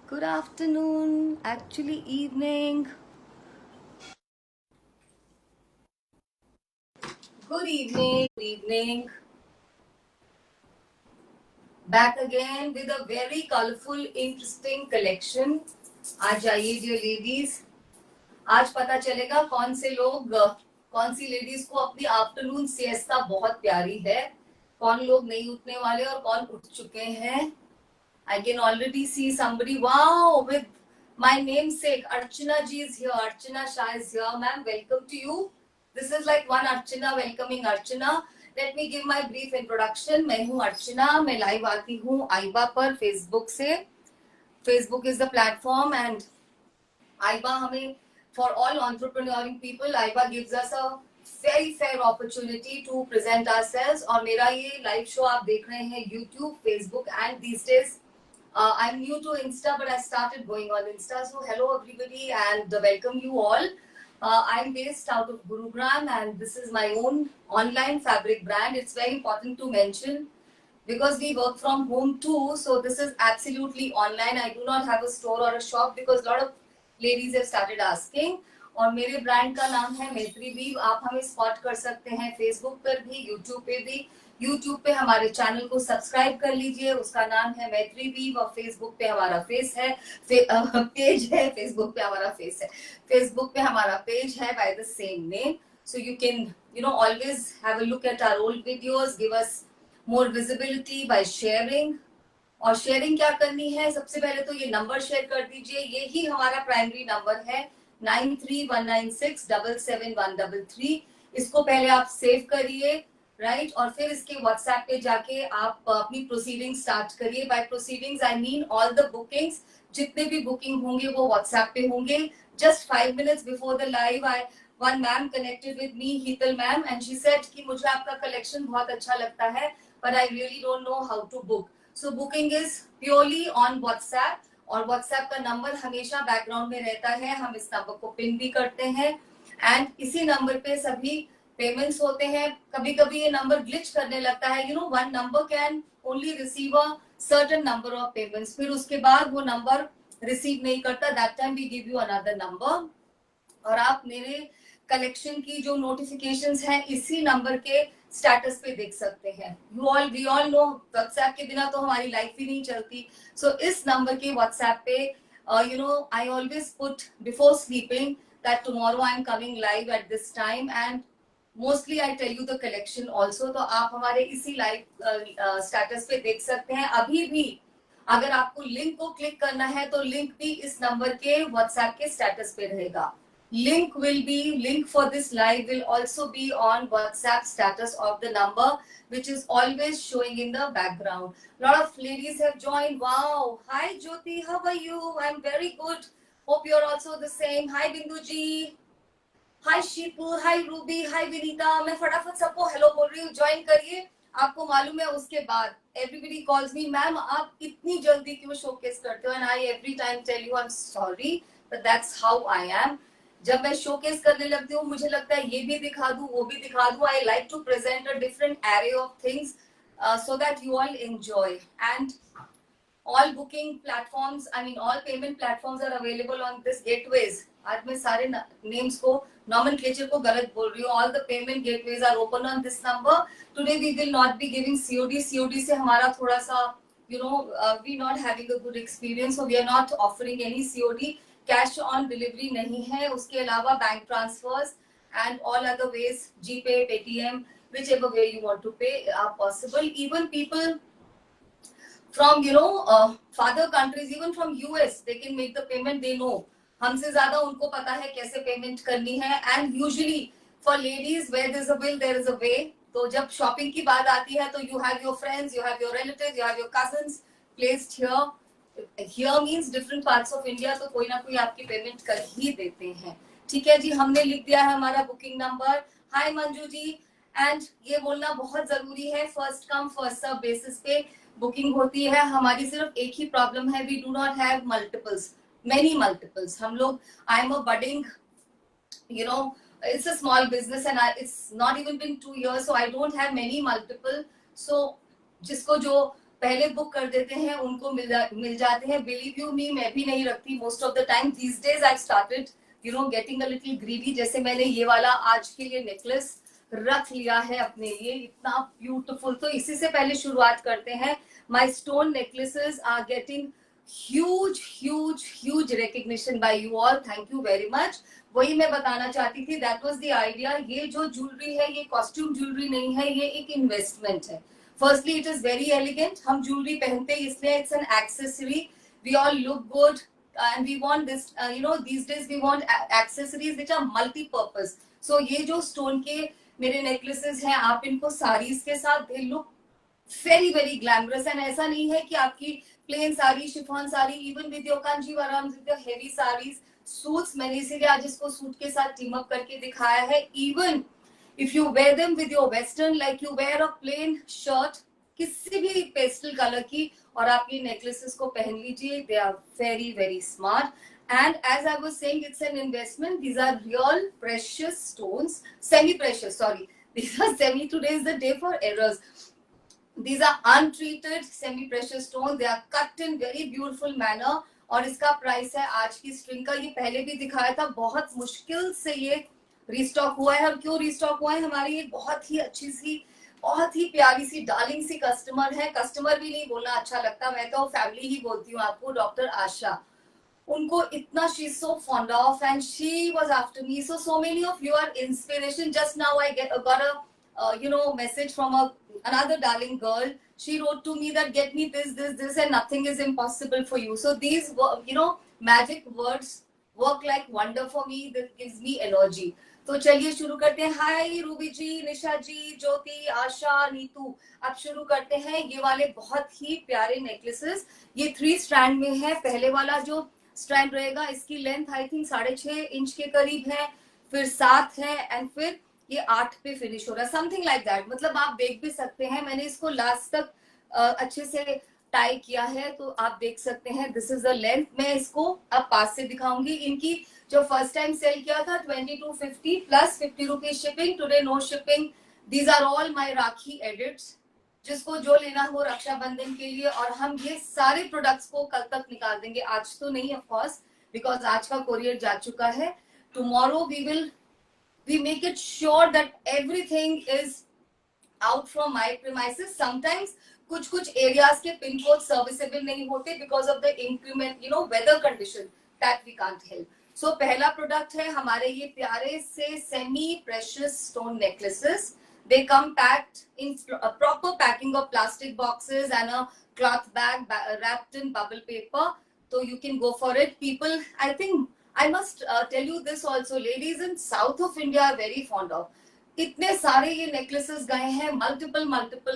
Good afternoon, actually evening. Good evening, good evening. Back again with a very colorful, interesting collection. आज जाइए dear ladies, आज पता चलेगा कौन सी लेडीज को अपनी आफ्टरनून सिएस्ता बहुत प्यारी है, कौन लोग नहीं उठने वाले और कौन उठ चुके हैं. I can already see somebody. Wow, with my namesake, Archana ji is here. Archana Shah is here. Ma'am, welcome to you. This is like one Archana welcoming Archana. Let me give my brief introduction. मैं हूँ अर्चना, मैं live आती हूँ आइबा पर Facebook से. Facebook is the platform and आइबा हमें for all entrepreneuring people, आइबा gives us a very fair opportunity to present ourselves. और मेरा ये लाइव शो आप देख रहे हैं YouTube, Facebook and these days I'm new to Insta, but I started going on Insta. So hello everybody and welcome you all. I'm based out of Gurugram and this is my own online fabric brand. It's very important to mention because we work from home too. So this is absolutely online. I do not have a store or a shop because a lot of ladies have started asking. और मेरे brand का नाम है मैत्री weave. आप हमें spot कर सकते हैं फेसबुक पर भी, यूट्यूब पे भी. यूट्यूब पे हमारे चैनल को सब्सक्राइब कर लीजिए, उसका नाम है मैत्री वीव. और फेसबुक पे हमारा पेज है. फेसबुक पे हमारा फेसबुक पे हमारा पेज है by the same name. So you can always have a look at our old videos, give us more visibility by sharing. और शेयरिंग क्या करनी है, सबसे पहले तो ये नंबर शेयर कर दीजिए. ये ही हमारा प्राइमरी नंबर है 9319677133. इसको पहले आप सेव करिए, राइट. और फिर इसके व्हाट्सएप पे जाके आप अपनी प्रोसीडिंग स्टार्ट करिए. By proceedings I mean all the bookings. जितने भी बुकिंग होंगे वो व्हाट्सएप पे होंगे. Just 5 minutes before the live one ma'am connected with me, Hital ma'am, and she said कि मुझे आपका कलेक्शन बहुत अच्छा लगता है, but I really don't know how to book. So booking is purely on WhatsApp. और WhatsApp का number हमेशा बैकग्राउंड में रहता है. हम इस नंबर को पिन भी करते हैं एंड इसी नंबर पे सभी पेमेंट्स होते हैं. कभी कभी ये नंबर ग्लिच करने लगता है. One number can only receive a certain number of payments. फिर उसके बाद वो नंबर रिसीव नहीं करता. That time we give you another number. और आप मेरे कलेक्शन की जो नोटिफिकेशंस हैं इसी नंबर के स्टेटस पे देख सकते हैं. वी ऑल नो व्हाट्सएप के बिना तो हमारी लाइफ ही नहीं चलती. सो इस नंबर के व्हाट्सएप पे I always put before sleeping that tomorrow I am coming live at this time and mostly I tell you the collection also. तो आप हमारे इसी लाइव स्टेटस पे देख सकते हैं. अभी भी अगर आपको लिंक को क्लिक करना है तो लिंक भी इस नंबर के व्हाट्सएप के स्टेटस पे रहेगा. Link for this live will also be on WhatsApp status of the number, which is always showing in the background. Lot of ladies have joined. Wow. Hi Jyoti, how are you? I'm very good. Hope you're also the same. Hi Bindu ji. Hi Sheepu. Hi Ruby. Hi Vinita. मैं फटाफट सबको hello बोल रही हूँ. Join करिए. आपको मालूम है उसके बाद everybody calls me, मैम आप इतनी जल्दी क्यों शोकेस करते हो? And I every time tell you I'm sorry, but that's how I am. जब मैं शोकेस करने लगती हूँ मुझे लगता है ये भी दिखा दूं वो भी दिखा दूं. I like to present a different array of things so that you all enjoy. And all booking platforms, I mean all payment platforms are available on this gateways. आज मैं सारे names को nomenclature को गलत बोल रही हूँ. all the payment gateways are open on this number. Today we will not be giving COD से हमारा थोड़ा सा we not having a good experience, so we are not offering any COD. Cash on delivery नहीं है. उसके अलावा bank transfers and all other ways, GPay, Paytm, whichever way you want to pay are possible. Even people from father countries, even from US, they can make the payment. They know हमसे ज्यादा उनको पता है कैसे payment करनी है. And usually for ladies where there is a will there is a way. तो जब शॉपिंग की बात आती है तो you have your friends, you have your relatives, you have your cousins placed here. Here means different parts of India, तो कोई ना कोई आपकी पेमेंट कर ही देते हैं. ठीक है जी, हमने लिख दिया है हमारा booking number. Hi Manju ji. And ये बोलना बहुत जरूरी है, first come first serve basis पे बुकिंग होती है. हमारी सिर्फ एक ही प्रॉब्लम है, we do not have multiples, many multiples. हम लोग, I am a budding, it's a small business and it's not even been 2 years, so I don't have many multiple. So जिसको जो पहले बुक कर देते हैं, उनको मिल जाते हैं. बिलीव यू मी, मैं भी नहीं रखती most of the time. These days I started getting a little greedy. जैसे मैंने ये वाला आज के लिए नेकलेस रख लिया है अपने लिए, इतना ब्यूटीफुल. तो इसी से पहले शुरुआत करते हैं. My stone necklaces are getting huge recognition by you all. Thank you very much. वही मैं बताना चाहती थी, that was the idea. ये जो ज्वेलरी है, ये कॉस्ट्यूम ज्वेलरी नहीं है, ये एक इन्वेस्टमेंट है. Firstly, it is very elegant. हम ज्वेलरी पहनते हैं इसलिए it's an accessory. We all look good and we want this. These days we want accessories which are multi-purpose. So ये जो stone के मेरे necklaces हैं, आप इनको sarees के साथ they look very glamorous. And ऐसा नहीं है कि आपकी plain sari, chiffon sari, even with your Kanjeevaram, with your heavy saris, suits, मैंने इसीलिए आज इसको सूट के साथ टीम अप करके दिखाया है. Even if you wear them with your western, like you wear a plain shirt किसी भी पेस्टल कलर की, और आप ये नेकलेसेस को पहन लीजिए. They are very smart. And as I was saying, it's an investment. These are real precious stones, semi-precious, sorry. These are semi, today is the day for errors. These are untreated semi-precious stones. They are cut in very beautiful manner. और इसका price है आज की string का, ये पहले भी दिखाया था, बहुत मुश्किल से ये रीस्टॉक हुआ है. और क्यों रीस्टॉक हुआ है, हमारी एक बहुत ही अच्छी सी, बहुत ही प्यारी सी, डार्लिंग सी कस्टमर है. कस्टमर भी नहीं बोलना अच्छा लगता, मैं तो फैमिली ही बोलती हूँ आपको. डॉक्टर आशा, उनको इतना she is so fond of and she was after me. So many of you are inspiration. Just now I got a message from another darling girl. She wrote to me that get me this and nothing is impossible for you. So these magic words work like wonder for me. That gives me energy. तो चलिए शुरू करते हैं. हाय Ruby जी, निशा जी, ज्योति, आशा, नीतू, अब शुरू करते हैं. ये वाले बहुत ही प्यारे नेकलेसेस, ये 3 स्ट्रैंड में है. पहले वाला जो स्ट्रैंड रहेगा, इसकी लेंथ आई थिंक 6.5 इंच के करीब है, फिर 7 है, एंड फिर ये 8 पे फिनिश हो रहा है, समथिंग लाइक दैट. मतलब आप देख भी सकते हैं, मैंने इसको लास्ट तक अच्छे से टाई किया है, तो आप देख सकते हैं. This is the length. मैं इसको अब पास से दिखाऊंगी. इनकी जो फर्स्ट टाइम सेल किया था 2250 plus 50 rupees shipping. Today no shipping. These are all my Rakhi edits, जिसको जो लेना हो रक्षाबंधन के लिए. और हम ये सारे प्रोडक्ट्स को कल तक निकाल देंगे, आज तो नहीं ऑफ कोर्स, बिकॉज आज का कोरियर जा चुका है. Tomorrow we make it sure that everything is out from my premises. Sometimes कुछ areas के pin code serviceable नहीं होते because of the increment, weather condition that we can't help. So पहला product है हमारे ये प्यारे से semi precious stone necklaces. They come packed in a proper packing of plastic boxes and a cloth bag wrapped in bubble paper. So you can go for it. People, I think I must tell you this also, ladies in south of India are very fond of. इतने सारे ये necklaces गए हैं multiple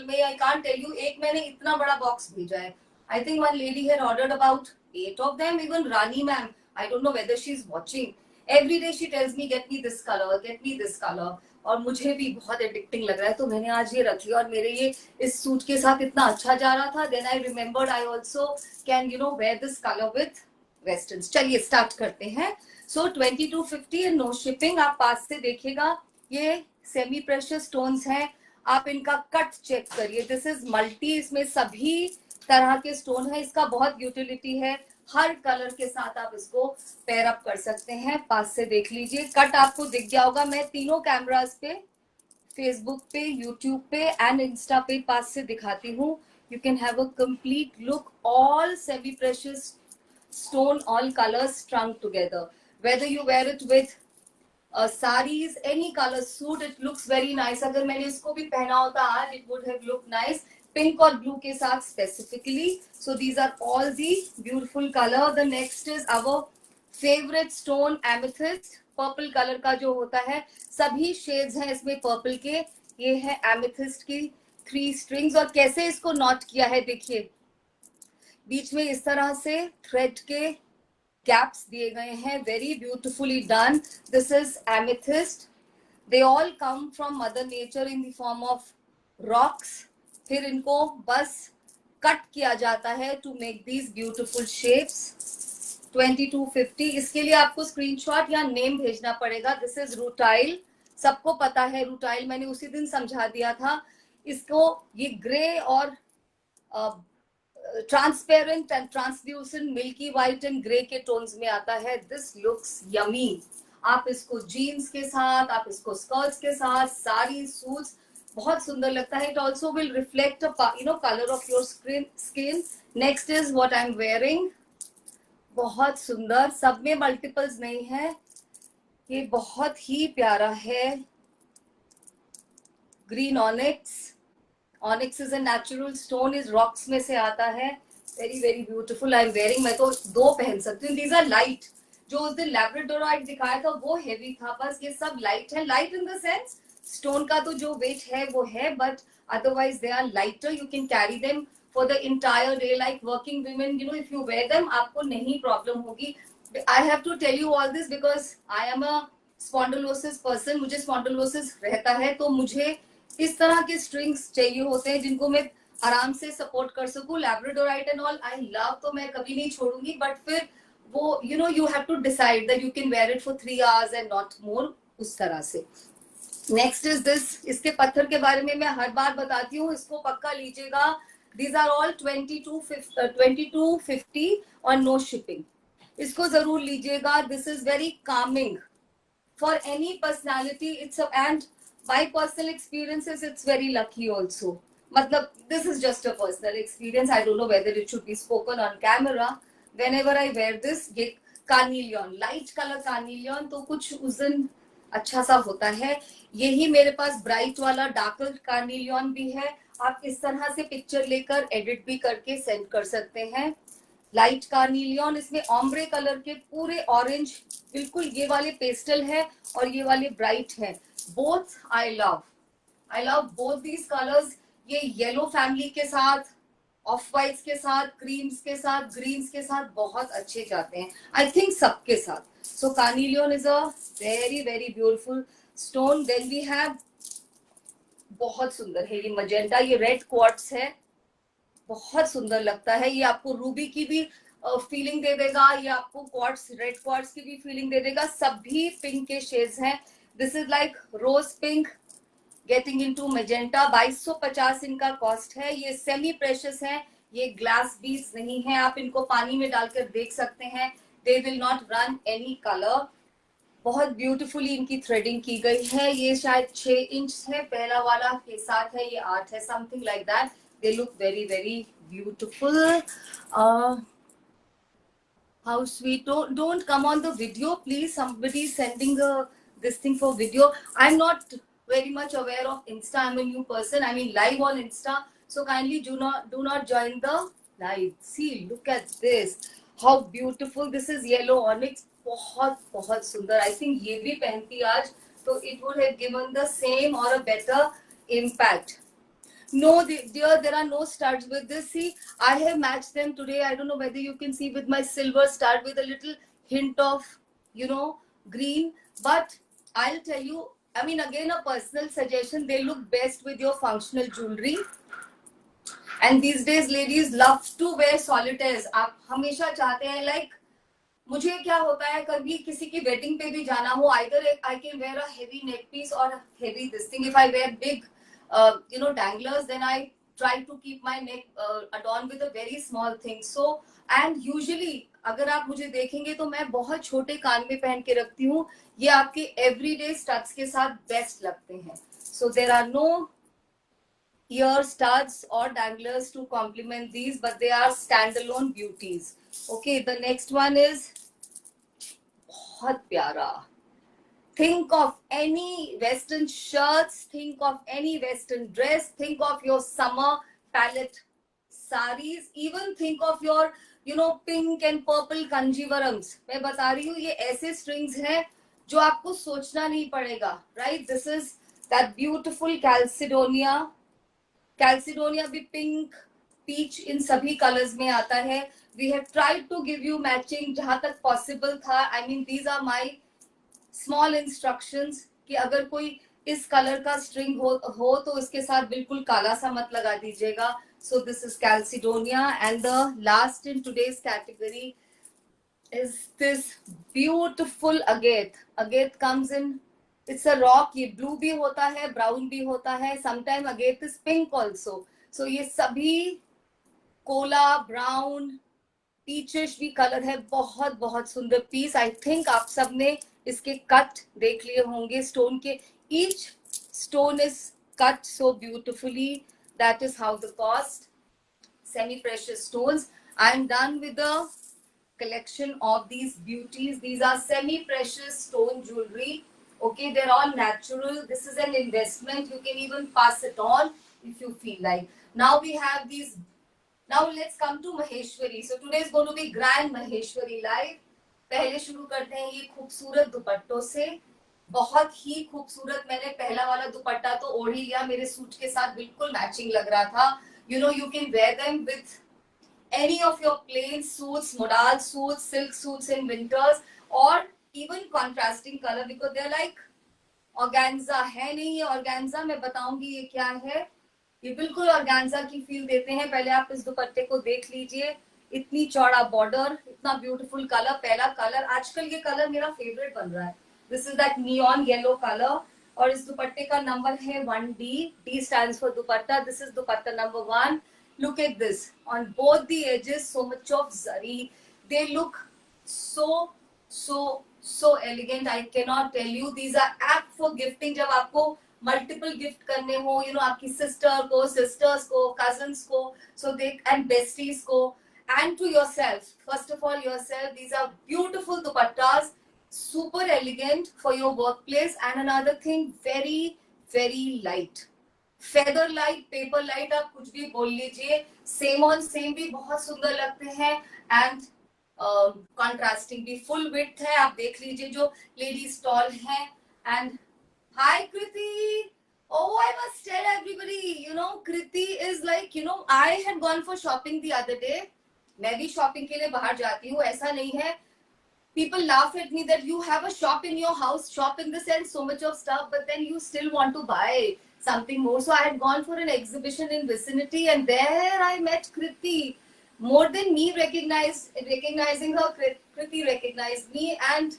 में. I can't tell you, एक मैंने इतना बड़ा बॉक्स भेजा है. I think one lady had ordered about 8 of them. Even Rani ma'am, I don't know whether she's watching. Every day she tells me get me this color. और मुझे भी बहुत एडिक्टिंग लग रहा है, तो मैंने आज ये रख लिया. और मेरे ये इस सूट के साथ इतना अच्छा जा रहा था. Then I remembered I also can wear this colour with western. चलिए स्टार्ट करते हैं. So 2250 and no shipping. आप पास से देखिएगा, ये सेमी प्रेशियस स्टोन्स हैं. आप इनका कट चेक करिए. दिस इज मल्टी, इसमें सभी तरह के स्टोन है. इसका बहुत यूटिलिटी है, हर कलर के साथ आप इसको पेयर अप कर सकते हैं. पास से देख लीजिए, कट आपको दिख गया होगा. मैं तीनों कैमरास पे, फेसबुक पे, यूट्यूब पे एंड इंस्टा पे पास से दिखाती हूँ. You can have a complete look. All semi precious stone, all colors strung together. Whether you wear it with sarees, any color suit, it looks very nice. अगर मैंने इसको भी पहना होता आज, it would have looked nice. Pink और blue के साथ specifically. So these are all the beautiful color. The next is our favorite stone, amethyst. Purple color का जो होता है, सभी shades हैं इसमें purple के. ये है amethyst की 3 strings. और कैसे इसको knot किया है देखिए, बीच में इस तरह से थ्रेड के गैप्स दिए गए हैं. Very beautifully done. This is amethyst. They all come from mother nature in the form of rocks. फिर इनको बस कट किया जाता है to make these beautiful shapes. 2250. इसके लिए आपको स्क्रीनशॉट या नेम भेजना पड़ेगा. This is rutile. सबको पता है रूटाइल, मैंने उसी दिन समझा दिया था. इसको ये ग्रे और transparent and translucent milky white and grey के टोन्स में आता है. This looks yummy. आप इसको जीन्स के साथ, आप इसको स्कर्ट्स के साथ, साड़ी, सूट्स, बहुत सुंदर लगता है. It also will reflect colour of your skin. Next is what I am wearing. बहुत सुंदर, सब में मल्टीपल्स नहीं है. ये बहुत ही प्यारा है. Green onyx. Onyx is a natural stone, is rocks में से आता है. Very very beautiful. I am wearing. मैं तो दो पहन सकती हूँ. These are light. जो उस दिन लैब्राडोराइट दिखाया था वो हेवी था. बस ये सब लाइट है. Light in the sense stone का तो जो वेट है वो है, but otherwise they are lighter. You can carry them for the entire day. Like working women, if you wear them आपको नहीं प्रॉब्लम होगी. I have to tell you all this because I am a spondylosis person. मुझे spondylosis रहता है, तो मुझे इस तरह के स्ट्रिंग्स चाहिए होते हैं जिनको मैं आराम से सपोर्ट कर सकूं. Labradorite and all I love, तो मैं कभी नहीं छोड़ूंगी. बट फिर वो you have to decide that you can wear it for 3 hours and not more, उस तरह से. Next is this. इसके पत्थर के बारे में मैं हर बार बताती हूँ, इसको पक्का लीजिएगा. दीज आर ऑल 2250 और नो शिपिंग. इसको जरूर लीजिएगा. This is very Kameng for any personality. It's a, and my personal experiences, it's very lucky also. Matlab, this is just a personal experience. I don't know whether it should be spoken on camera. Whenever I wear this, ये carnelian, light color carnelian, तो कुछ उस दिन अच्छा सा होता है. यही मेरे पास ब्राइट वाला डार्कर कार्निलियन भी है. आप इस तरह से पिक्चर लेकर एडिट भी करके सेंड कर सकते हैं. लाइट कार्निलियन, इसमें ऑम्ब्रे कलर के पूरे ऑरेंज, बिल्कुल ये वाले पेस्टल है और ये वाले ब्राइट है. Both I love both these colours. ये येलो फैमिली के साथ, ऑफ वाइट्स के साथ, क्रीम्स के साथ, ग्रीन्स के साथ बहुत अच्छे जाते हैं. आई थिंक सबके साथ. So carnelian is a very very beautiful stone. Then we have, बहुत सुंदर है ये मजेंटा. ये रेड क्वार्ट्स है, बहुत सुंदर लगता है. ये आपको रूबी की भी फीलिंग दे देगा. ये आपको क्वार्ट्स, रेड क्वार्ट्स की भी फीलिंग दे देगा. सभी पिंक के शेड्स हैं. This is like rose pink getting into magenta. 2250 इनका कॉस्ट है. ये सेमी प्रेशियस है. ये ग्लास बीड्स नहीं है. आप इनको पानी में डालकर देख सकते हैं. They will not run any colour. बहुत ब्यूटीफुली इनकी थ्रेडिंग की गई है. ये शायद 6 इंच है. पहला वाला के साथ है, ये 8 है, something like that. They look very very beautiful. How sweet. Don't come on the video please. Somebody is sending this thing for video. I'm not very much aware of Insta. I'm a new person. I mean live on Insta, so kindly do not join the live. See, look at this. How beautiful. This is yellow onyx. बहुत बहुत सुंदर. I think ये भी पहनती आज तो it would have given the same or a better impact. No, dear, there are no studs with this. See, I have matched them today. I don't know whether you can see with my silver stud with a little hint of, green. But I'll tell you, I mean, again, a personal suggestion. They look best with your functional jewelry. And these days, ladies love to wear solitaires. आप हमेशा चाहते हैं, like, मुझे क्या होता है, कभी किसी की वेडिंग पे भी जाना हो, either I can wear a heavy neck piece or a heavy this thing. If I wear big danglers, then I try to keep my neck adorned with a very small thing. So, and usually अगर आप मुझे देखेंगे तो मैं बहुत छोटे कान में पहन के रखती हूँ. ये आपके everyday studs के साथ बेस्ट लगते हैं. So there are no ear studs or danglers to complement these, but they are standalone beauties. Okay, the next one is बहुत प्यारा. Think of any western shirts, think of any western dress, think of your summer palette sarees, even think of your pink and purple kanjivarams. मैं बता रही हूँ, ये ऐसे strings हैं जो आपको सोचना नहीं पड़ेगा. Right, this is that beautiful Chalcedonia. Chalcedonia भी pink, peach, इन सभी colors में आता है. We have tried to give you matching जहां तक possible था. I mean, these are my small instructions कि अगर कोई इस कलर का स्ट्रिंग हो तो इसके साथ बिल्कुल काला सा मत लगा दीजिएगा. So this is chalcedonia. And the last in today's category is this beautiful agate. Agate comes in, it's a rock. ये ब्लू भी होता है, ब्राउन भी होता है, sometime agate is pink also. So ये सभी कोला ब्राउन पीचिश भी कलर है, बहुत बहुत सुंदर पीस। आई थिंक आप सबने इसके कट देख लिए होंगे स्टोन के, each stone is cut so beautifully, that is how the cost. Semi precious stones, I am done with the collection of these beauties. These are semi precious stone jewelry, okay, they're all natural. This is an investment, you can even pass it on if you feel like. Now we have these. Now let's come to Maheshwari. So today is going to be grand Maheshwari live. पहले शुरू करते हैं ये खूबसूरत दुपट्टों से, बहुत ही खूबसूरत। मैंने पहला वाला दुपट्टा तो ओढ़ ही लिया, मेरे सूट के साथ बिल्कुल मैचिंग लग रहा था। You know, you can wear them with any of your plain suits, modal suits, silk suits in winters, or even contrasting color because they're like organza है नहीं। ये organza मैं बताऊंगी ये क्या है। ये बिल्कुल organza की फील देते हैं। पहले आप इस दुपट्टे को देख लीजिए, इतनी चौड़ा बॉर्डर, इतना ब्यूटीफुल कलर। पहला कलर, आजकल ये कलर मेरा फेवरेट बन रहा है। This is that neon yellow colour, और इस दुपट्टे का नंबर है 1D। D stands for dupatta. This is dupatta number 1। Look at this, on both the edges so much of zari, they look so elegant. I cannot tell you, these are apt for gifting। जब आपको multiple gift करने हो, you know, आपकी sister को, sisters को, cousins को, सो दे and besties को, and to yourself, first of all yourself, these are beautiful dupattas, super elegant for your workplace। And another thing, very very light, feather light, paper light, आप कुछ भी बोल लीजिए, same on same भी बहुत सुंदर लगते हैं, एंड कॉन्ट्रास्टिंग भी। फुल विड्थ है, आप देख लीजिए जो लेडी स्टॉल है। And hi Kriti, oh I must tell everybody, you know, Kriti is like, you know, I had gone for shopping the other day। मैं भी शॉपिंग के लिए बाहर जाती हूँ, ऐसा नहीं है। People laugh at me that you have a shop in your house, shop in the sense so much of stuff, but then you still want to buy something more. So I had gone for an exhibition in vicinity, and there I met Kriti. More than me recognizing her, Kriti recognized me, and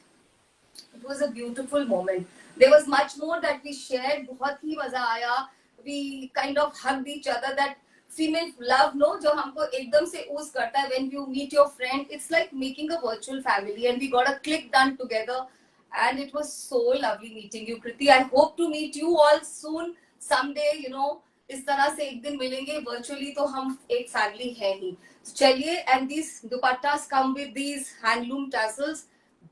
it was a beautiful moment. There was much more that we shared. बहुत ही मजा आया. We kind of hugged each other. That female love, no, जो हमको एकदम से ooze करता है when you meet your friend. It's like making a virtual family, and we got a click done together, and it was so lovely meeting you, Kriti. I hope to meet you all soon, someday. You know, इस तरह से एक दिन मिलेंगे virtually, तो हम एक family है ही। चलिए, and these dupattas come with these handloom tassels.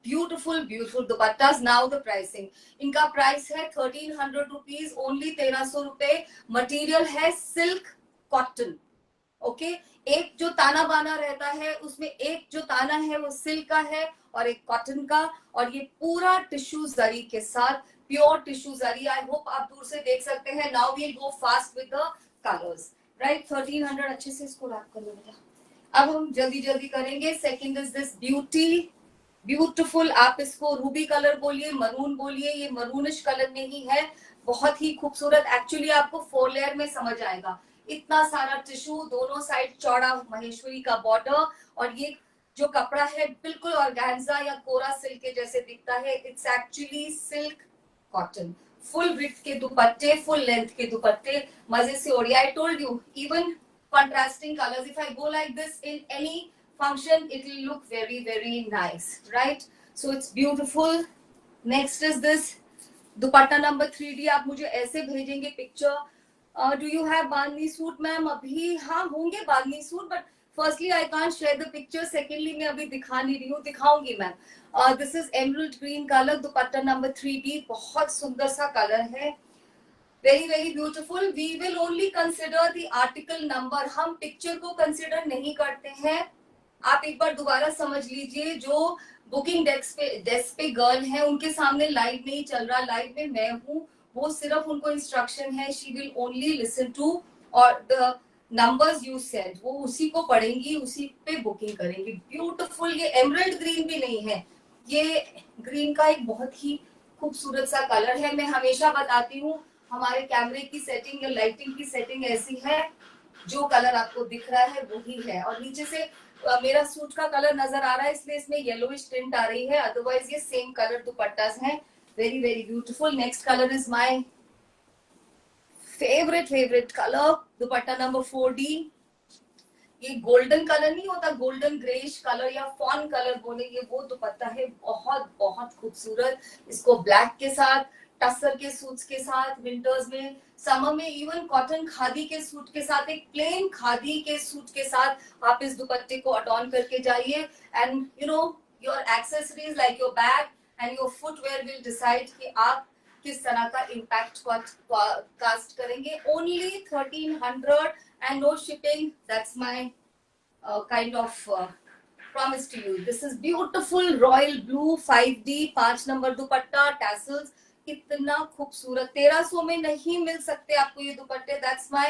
Beautiful dupattas। Now the pricing, इनका प्राइस है 1300 रुपीज, ओनली 1300 रुपए। मटीरियल है सिल्क कॉटन, ओके। एक जो ताना बाना रहता है उसमें एक जो ताना है वो सिल्क का है और एक कॉटन का, और ये पूरा टिश्यू जरी के साथ, pure tissue zari. I hope आप दूर से देख सकते हैं। Now we'll go fast with the colours, right. 1300, अच्छे से इसको रैप कर लो बेटा। अब हम जल्दी जल्दी करेंगे। Second is this beauty, beautiful. आप इसको रूबी कलर बोलिए, मरून बोलिए, ये मरूनिश कलर में ही है, बहुत ही खूबसूरत। एक्चुअली आपको 4 लेयर में समझ आएगा, इतना सारा टिश्यू, दोनों साइड चौड़ा महेश्वरी का बॉर्डर, और ये जो कपड़ा है बिल्कुल ऑर्गेन्जा या कोरा सिल्क के जैसे दिखता है। It's actually silk cotton. Full width के दुपट्टे, फुल लेंथ के दुपट्टे, मजे से ओढ़िए। I told you, even contrasting colors, if I go like this in any function, it will look very very nice, right? So it's beautiful. Next is this dupatta number 3D। आप मुझे ऐसे भेजेंगे picture. Do you have bandhani suit ma'am? अभी हाँ होंगे bandhani suit, but firstly I can't share the picture, secondly मैं अभी दिखा नहीं रही हूँ, दिखाऊंगी ma'am. This is emerald green colour, dupatta number 3D, बहुत सुंदर सा कलर है, very very beautiful. We will only consider the article number, हम पिक्चर को कंसिडर नहीं करते हैं। आप एक बार दोबारा समझ लीजिए, जो बुकिंग डेस्क पे गर्ल है उनके सामने लाइव नहीं चल रहा, लाइव में मैं हूँ, वो सिर्फ उनको इंस्ट्रक्शन है, she will only listen to और द नंबर्स यू सेड, वो उसी को पढ़ेंगी, उसी पे बुकिंग करेंगी। ब्यूटीफुल, ये एमरल्ड ग्रीन भी नहीं है, ये ग्रीन का एक बहुत ही खूबसूरत सा कलर है। मैं हमेशा बताती हूँ हमारे कैमरे की सेटिंग या लाइटिंग की सेटिंग ऐसी है, जो कलर आपको दिख रहा है वही है। और नीचे से मेरा सूट का कलर नजर आ रहा है इसलिए इसमें येलोइश टिंट आ रही है, अदरवाइज ये सेम कलर दुपट्टास हैं। Very very beautiful. Next colour is my favourite colour, dupatta number 4D। ये गोल्डन कलर नहीं होता, गोल्डन ग्रेश कलर या फॉन कलर बोले, ये वो दुपट्टा है, बहुत बहुत खूबसूरत। इसको ब्लैक के साथ, टसर के सूट्स के साथ, विंटर्स में, समर में इवन कॉटन खादी के सूट के साथ, एक प्लेन खादी के सूट के साथ आप इस दुपट्टे को अडॉर्न करके जाइए। And you know your accessories like your bag and your footwear will decide कि आप किस तरह का इम्पैक्ट कास्ट करेंगे। Only 1300 and no shipping. That's my kind of promise to you. This is beautiful royal blue 5D 5 number dupatta, tassels, इतना खूबसूरत। 1300 में नहीं मिल सकते आपको ये दुपट्टे। That's my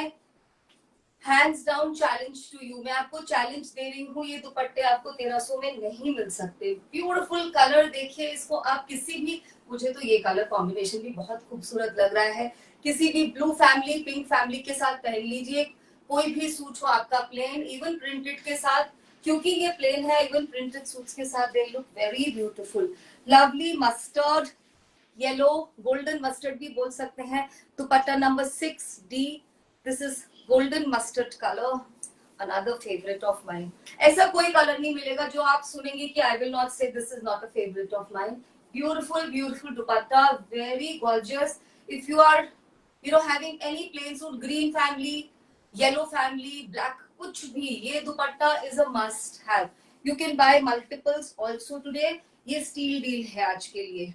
hands down challenge to you. मैं आपको चैलेंज दे रही हूँ, ये दुपट्टे आपको 1300 में नहीं मिल सकते। ब्यूटीफुल कलर देखिए इसको आप किसी भी, मुझे तो ये कलर कॉम्बिनेशन भी बहुत खूबसूरत लग रहा है, किसी भी ब्लू फैमिली, पिंक फैमिली के साथ पहन लीजिए। कोई भी सूट हो आपका प्लेन, इवन प्रिंटेड के साथ, क्योंकि ये प्लेन है, इवन प्रिंटेड सूट्स के साथ they look very beautiful. Lovely mustard yellow, golden mustard भी बोल सकते हैं। Dupatta number 6D, this is golden mustard colour, another favourite of mine. ऐसा कोई कलर नहीं मिलेगा जो आप सुनेंगे कि I will not say this is not a favourite of mine. Beautiful beautiful dupatta, very gorgeous. If you are having any plain suit, green family, yellow family, black, कुछ भी, ये दुपट्टा is a must have. You can buy multiples also today. ये steal deal है आज के लिए।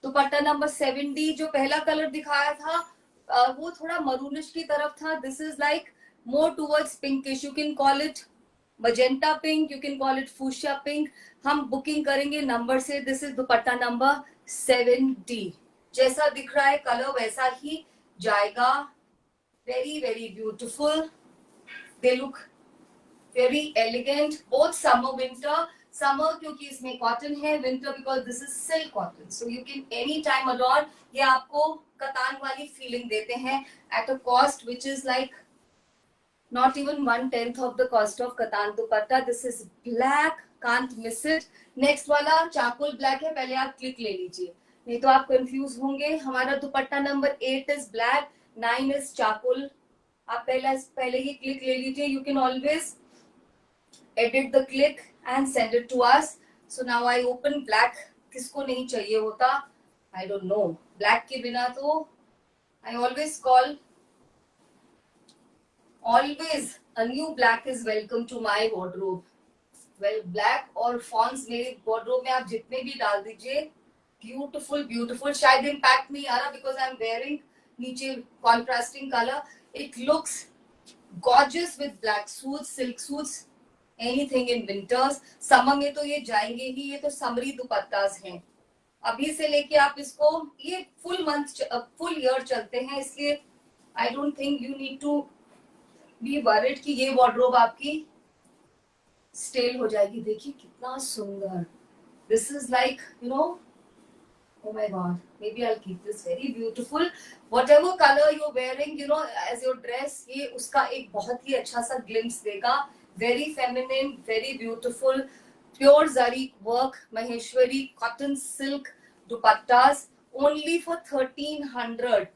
दुपट्टा number 7D, जो पहला कलर दिखाया था वो थोड़ा मरूनिश की तरफ था। This is like more towards pinkish, you can call it magenta pink, you can call it fuchsia pink. हम बुकिंग करेंगे नंबर से। This is dupatta number 7D। जैसा दिख रहा है कलर वैसा ही जाएगा। वेरी वेरी ब्यूटिफुल, दे look very elegant, both summer winter. Summer क्योंकि इसमें कॉटन है, winter because this is silk cotton, so you can any time adorn. ये आपको कतान वाली फीलिंग देते हैं at a cost which is like not even 1/10 of the cost of katan dupatta. This is black, can't miss it. Next वाला charcoal black है, पहले आप click ले लीजिए नहीं तो आप कंफ्यूज होंगे। हमारा दुपट्टा number 8 is black, 9 is charcoal. आप पहले ही क्लिक ले लीजिए। You can always edit the click and send it to us. So now I open black. किसको नहीं चाहिए होता, I don't know. Black के बिना तो I always call, always a new black is welcome to my wardrobe. Well, black और fonts मेरे wardrobe में आप जितने भी डाल दीजिए, beautiful beautiful। शायद impact नहीं आ रहा because I'm wearing नीचे contrasting color. It looks gorgeous with black suits, silk suits, anything in winters. Summer में तो ये जाएंगे ही, ये तो समरी दुपट्टास हैं। अभी से लेके आप इसको, ये फुल मंथ फुल ईयर चलते हैं, इसलिए I don't think you need to be worried कि ये वार्डरोब आपकी स्टेल हो जाएगी। देखिए कितना सुंदर, this is like you know, oh my god, maybe I'll keep this, very beautiful. Whatever color you're wearing, you know, as your dress, ये उसका एक बहुत ही अच्छा सा glimpse देगा। Very feminine, very beautiful, pure zari work, Maheshwari cotton silk dupattas, only for 1300,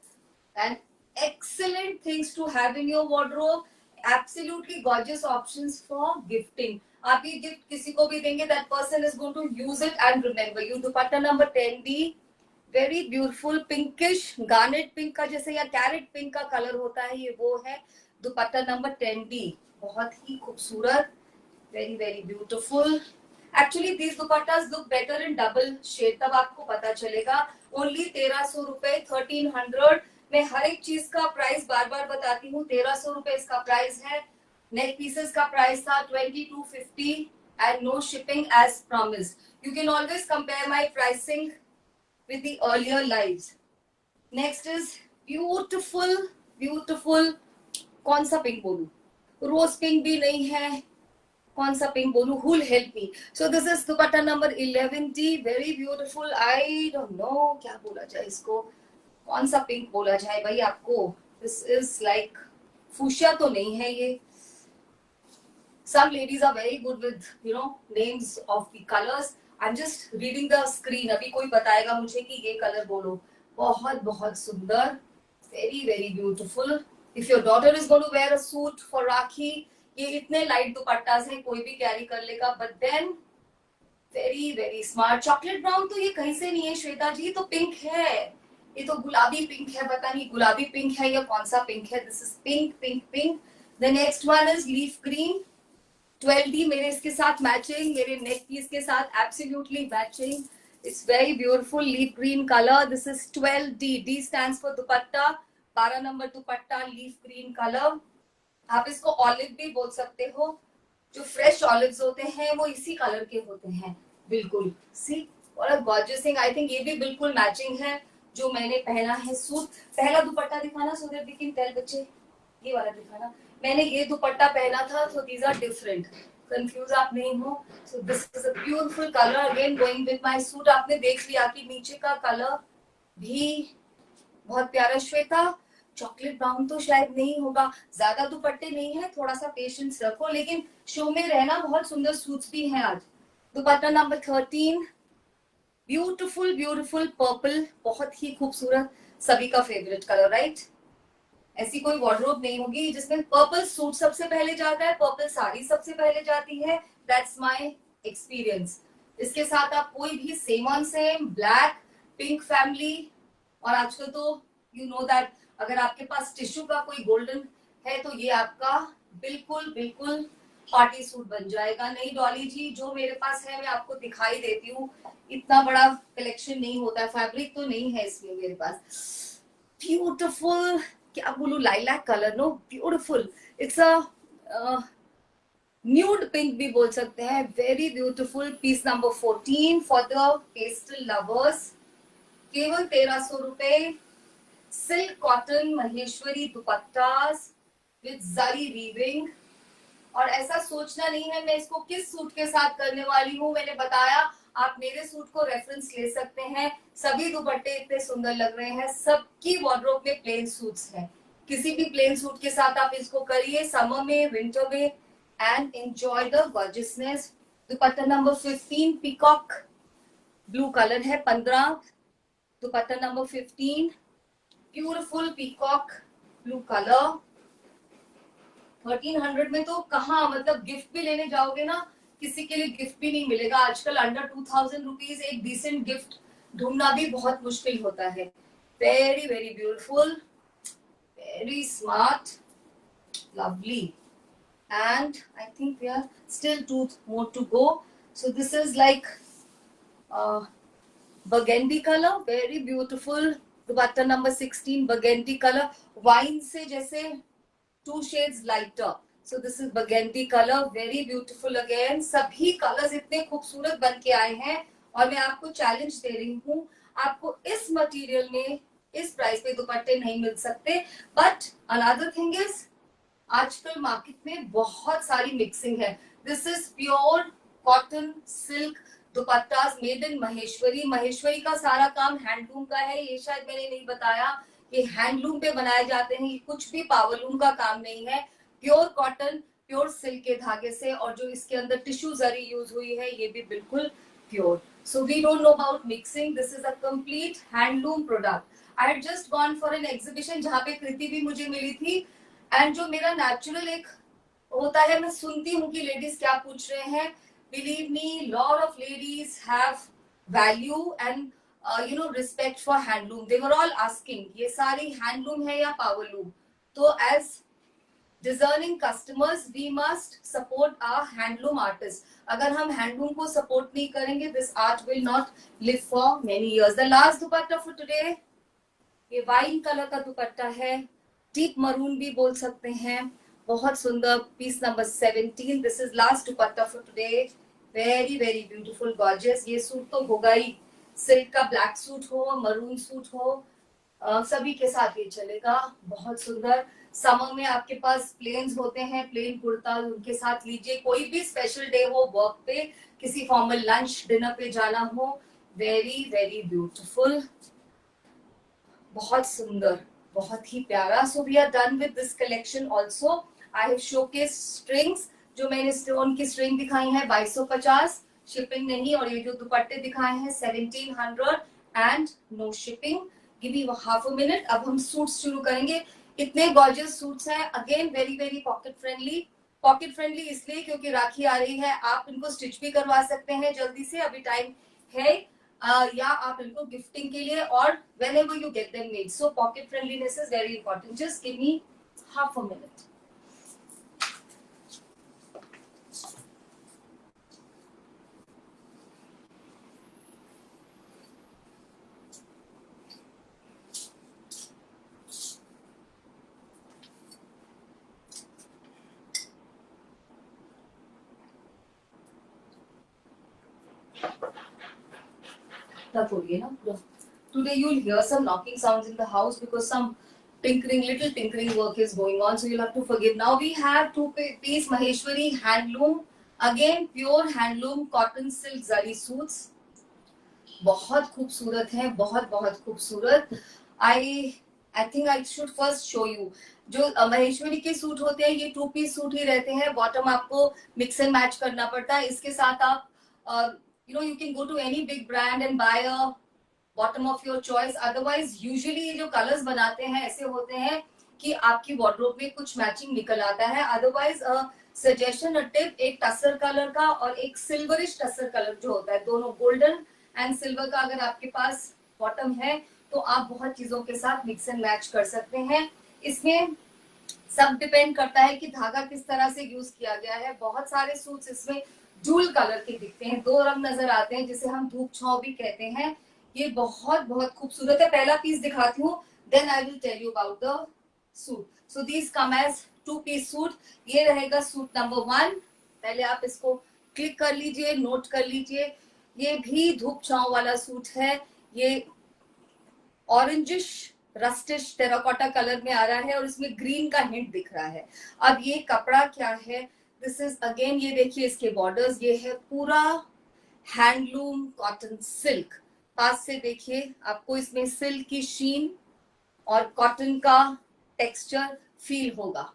and excellent things to have in your wardrobe. Absolutely gorgeous options for gifting. आप ये gift किसी को भी देंगे, that person is going to use it and remember you. Dupatta number 10D, very beautiful pinkish, garnet pink का जैसे या carat pink का कलर होता है, ये वो है। दुपट्टा नंबर 10D, बहुत ही खूबसूरत, very very beautiful. Actually these dupattas look better in double shade, तब आपको पता चलेगा। ओनली 1300 रुपए, 1300। मैं हर एक चीज का प्राइस बार बार बताती हूँ। 1300 रुपए इसका प्राइस है। नेक पीसेस का प्राइस था 2250 and no shipping as promised. You can always compare my pricing with the earlier lives. Next is beautiful beautiful, कौन सा पिंक बोलूं, रोज पिंक भी नहीं है, कौन सा पिंक बोलूं, who'll help me? So this is dupatta number 11D, very beautiful. I don't know क्या बोला जाए इसको, कौन सा पिंक बोला जाए भाई आपको। This is like फूशिया तो नहीं है ये। Some ladies are very good with, you know, names of the colors. I'm just reading the screen. अभी कोई बताएगा मुझे कि ये कलर बोलो। बहुत बहुत सुंदर, very very beautiful. If your daughter is going to wear a suit for Rakhi, ये इतने लाइट दुपट्टास हैं, कोई भी कैरी कर लेगा, but then very very smart. Chocolate brown तो ये कहीं से नहीं है श्वेता जी, तो पिंक है, ये तो गुलाबी पिंक है, पता नहीं गुलाबी पिंक है या कौन सा पिंक है। This is pink pink pink. The next one is leaf green 12D, मेरे इसके साथ मैचिंग, मेरे नेक पीस के साथ absolutely matching. It's very beautiful leaf green colour. This is 12D, D stands for dupatta, 12 number dupatta, leaf green colour. आप इसको olive भी बोल सकते हो, जो फ्रेश ऑलिव्स होते हैं वो इसी कलर के होते हैं बिल्कुल। सी और गॉर्जियस थिंग, आई थिंक ये भी बिल्कुल मैचिंग है जो मैंने पहना है सूट। पहला दुपट्टा दिखाना so that we can tell बच्चे, ये वाला दिखाना। मैंने ये दुपट्टा पहना था, so these are different, confuse आप नहीं हो। So this is a beautiful colour again going with my suit. आपने देख लिया कि नीचे का कलर भी बहुत प्यारा। श्वेता चॉकलेट ब्राउन तो शायद नहीं होगा, ज्यादा दुपट्टे नहीं है, थोड़ा सा पेशेंस रखो, लेकिन शो में रहना। बहुत सुंदर सूट्स भी हैं आज। दुपट्टा नंबर 13, ब्यूटीफुल ब्यूटीफुल पर्पल, बहुत ही खूबसूरत, सभी का फेवरेट कलर राइट। ऐसी कोई वार्डरोब नहीं होगी जिसमें पर्पल सूट सबसे पहले जाता है, पर्पल साड़ी सबसे पहले जाती है। That's my experience. इसके साथ आप कोई भी same on same black pink family, और आजकल तो यू नो दैट अगर आपके पास टिश्यू का कोई गोल्डन है तो ये आपका बिल्कुल बिल्कुल पार्टी सूट बन जाएगा। नहीं डॉली जी, जो मेरे पास है मैं आपको दिखाई देती हूँ, इतना बड़ा कलेक्शन नहीं होता है, फैब्रिक तो नहीं है इसमें मेरे पास। ब्यूटिफुल, क्या बोलूं, lilac colour, no beautiful, it's a nude pink भी बोल सकते हैं, very beautiful. Piece number 14 for the pastel lovers, केवल 1300 रुपए। Silk cotton Maheshwari dupattas with zari weaving. और ऐसा सोचना नहीं है मैं इसको किस सूट के साथ करने वाली हूँ, मैंने बताया आप मेरे सूट को रेफरेंस ले सकते हैं। सभी दुपट्टे इतने सुंदर लग रहे हैं, सबकी वार्डरोब में प्लेन सूट्स हैं, किसी भी प्लेन सूट के साथ आप इसको करिए समर में, विंटर में, and enjoy the gorgeousness. Dupatta number 15 peacock blue colour है, 15। Dupatta number 15 beautiful peacock blue colour. 1300 में तो कहाँ, मतलब गिफ्ट भी लेने जाओगे ना, किसी के लिए गिफ्ट भी नहीं मिलेगा आजकल। अंडर 2000 रुपीज एक डिसेंट गिफ्ट ढूंढना भी बहुत मुश्किल होता है। Very very beautiful, very smart, lovely, and I think we are still two more to go. So this is like burgundy color, very beautiful. Dupatta number 16 burgundy color, wine से जैसे 2 shades lighter. So this is burgundy color, very beautiful again. सभी colours इतने खूबसूरत बन के आए हैं और मैं आपको चैलेंज दे रही हूँ, आपको इस मटेरियल में इस प्राइस पे दुपट्टे नहीं मिल सकते। बट अनदर थिंग इज, आजकल मार्केट में बहुत सारी मिक्सिंग है। This is pure cotton silk दुपट्टास made in Maheshwari. Maheshwari का सारा काम हैंडलूम का है, ये शायद मैंने नहीं बताया, ये हैंडलूम पे बनाए जाते हैं, ये कुछ भी पावरलूम का काम नहीं है। प्योर कॉटन प्योर सिल्क के धागे से, और जो इसके अंदर टिश्यू जरी यूज हुई है ये भी बिल्कुल pure. So we don't know about mixing, this is a complete handloom product. I had just gone for an exhibition जहाँ पे कृति भी मुझे मिली थी, एंड जो मेरा नेचुरल एक होता है, मैं सुनती हूँ कि लेडीज क्या पूछ रहे हैं। Believe me, lot of ladies have value and respect for handloom. They were all asking ये सारी हैंडलूम है या पावरलूम। तो as discerning customers we must support our handloom artist. अगर हम हैंडलूम को सपोर्ट नहीं करेंगे, this art will not live for many years. The last dupatta for today, ये वाइन कलर का दुपट्टा है, डीप मरून भी बोल सकते हैं, बहुत सुंदर। Piece number 17, this is last dupatta for today, very very beautiful gorgeous. ये सूट तो होगा ही, सिल्क का ब्लैक सूट हो, मरून सूट हो, सभी के साथ ये चलेगा, बहुत सुंदर। समर में आपके पास प्लेन्स होते हैं, प्लेन कुर्ता उनके साथ लीजिए, कोई भी स्पेशल डे हो, वर्क पे, किसी फॉर्मल लंच डिनर पे जाना हो, वेरी वेरी ब्यूटीफुल, बहुत सुंदर, बहुत ही प्यारा। So we are done with this collection also. I have showcase strings, जो मैंने स्टोन की स्ट्रिंग दिखाई है 2250, शिपिंग नहीं, और ये जो दुपट्टे दिखाए हैं 1700 and no shipping. Give me half a minute, अब हम सूट्स शुरू करेंगे। इतने गॉर्जियस सूट्स हैं, again very very pocket friendly, pocket friendly इसलिए क्योंकि राखी आ रही है, आप इनको स्टिच भी करवा सकते हैं जल्दी से, अभी टाइम है, या आप इनको गिफ्टिंग के लिए और whenever you get them made. So pocket friendliness is very important. Just give me half a minute. तक हो रही है ना पूरा. Today you'll hear some knocking sounds in the house because some little tinkering work is going on. So you'll have to forgive. Now we have two-piece Maheshwari handloom. Again, pure handloom cotton silk zari suits. बहुत खूबसूरत है, बहुत बहुत खूबसूरत. I think I should first show you. जो महेश्वरी के suit होते हैं ये 2-piece सूट ही रहते हैं. बॉटम आपको मिक्स एंड मैच करना पड़ता है. इसके साथ आप you can go to any big brand and buy a bottom of your choice. Otherwise usually ये जो कलर्स बनाते हैं ऐसे होते हैं कि आपकी वार्डरोब में कुछ मैचिंग निकल आता है. अदरवाइज सजेशन अ टिप, एक टसर कलर का और एक सिल्वरिश टसर कलर जो होता है, दोनों गोल्डन एंड सिल्वर का अगर आपके पास बॉटम है तो आप बहुत चीजों के साथ मिक्स एंड मैच कर सकते हैं. इसमें सब डिपेंड करता है कि धागा किस तरह से यूज किया गया है. बहुत सारे सूट्स इसमें जूल कलर के दिखते हैं, दो रंग नजर आते हैं जिसे हम धूप छांव भी कहते हैं. ये बहुत बहुत खूबसूरत है. पहला पीस दिखाती हूँ, then I will tell you about the suit. So these come as 2-piece suit. ये रहेगा सूट नंबर 1. पहले आप इसको क्लिक कर लीजिए, नोट कर लीजिए. ये भी धूप छांव वाला सूट है. ये ऑरेंजिश रस्टिश टेराकोटा कलर में आ रहा है और इसमें ग्रीन का हिंट दिख रहा है. अब ये कपड़ा क्या है, दिस इज अगेन, ये देखिए इसके बॉर्डर्स, ये है पूरा हैंडलूम कॉटन सिल्क. पास से देखिए, आपको इसमें सिल्क की शीन और कॉटन का टेक्सचर फील होगा.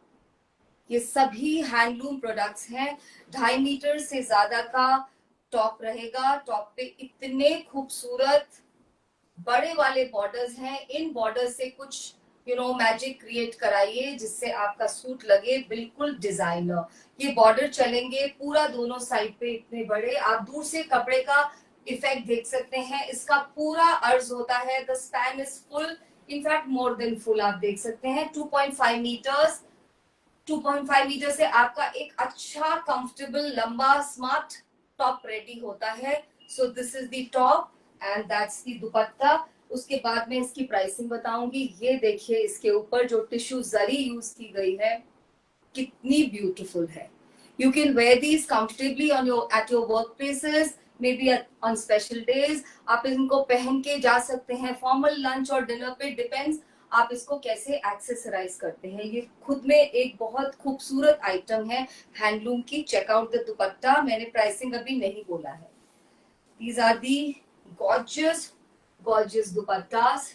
ये सभी हैंडलूम प्रोडक्ट्स हैं. 2.5 मीटर से ज्यादा का टॉप रहेगा. टॉप पे इतने खूबसूरत बड़े वाले बॉर्डर्स हैं. इन बॉर्डर्स से कुछ मैजिक क्रिएट कराइए जिससे आपका सूट लगे बिल्कुल डिजाइनर. ये बॉर्डर चलेंगे पूरा दोनों साइड पे इतने बड़े, आप दूर से कपड़े का इफेक्ट देख सकते हैं. इसका पूरा अर्ज होता है, the span is full, in fact more than full. आप देख सकते हैं 2.5 मीटर्स. 2.5 मीटर से आपका एक अच्छा कंफर्टेबल लंबा स्मार्ट टॉप रेडी होता है. So this is the top and that's the दुपट्टा. उसके बाद में इसकी प्राइसिंग बताऊंगी. ये देखिए इसके ऊपर जो टिश्यू जरी यूज की गई है कितनी ब्यूटीफुल है. You can where these comfortably on your at your work places, may be on special days. आप इनको पहन के जा सकते हैं फॉर्मल लंच और डिनर पे, डिपेंड्स आप इसको कैसे एक्सेसराइज करते हैं. ये खुद में एक बहुत खूबसूरत आइटम है हैंडलूम की. चेकआउट द दुपट्टा. मैंने प्राइसिंग अभी नहीं बोला है. These are the gorgeous दुपट्टास.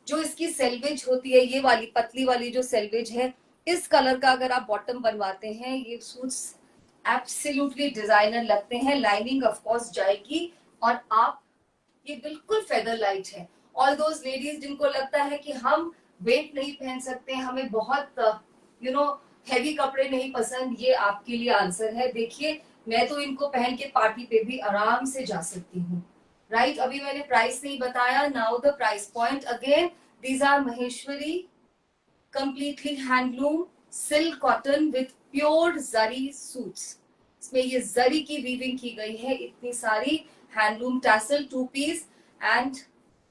जो इसकी सेल्वेज होती है, ये वाली पतली वाली जो सेल्वेज है, इस कलर का अगर आप बॉटम बनवाते हैं, ये सूट्स एब्सोल्युटली डिजाइनर लगते हैं. लाइनिंग ऑफ कोर्स जाएगी और आप ये बिल्कुल फेदर लाइट है. ऑल दोज लेडीज जिनको लगता है कि हम वेट नहीं पहन सकते, हमें बहुत हैवी कपड़े नहीं पसंद, ये आपके लिए आंसर है. देखिए मैं तो इनको पहन के पार्टी पे भी आराम से जा सकती हूँ. राइट, अभी मैंने प्राइस नहीं बताया. Now the price point again. These are Maheshwari completely handloom silk cotton with pure zari suits. इसमें ये जरी की वीविंग की गई है इतनी सारी. हैंडलूम टैसल 2-piece एंड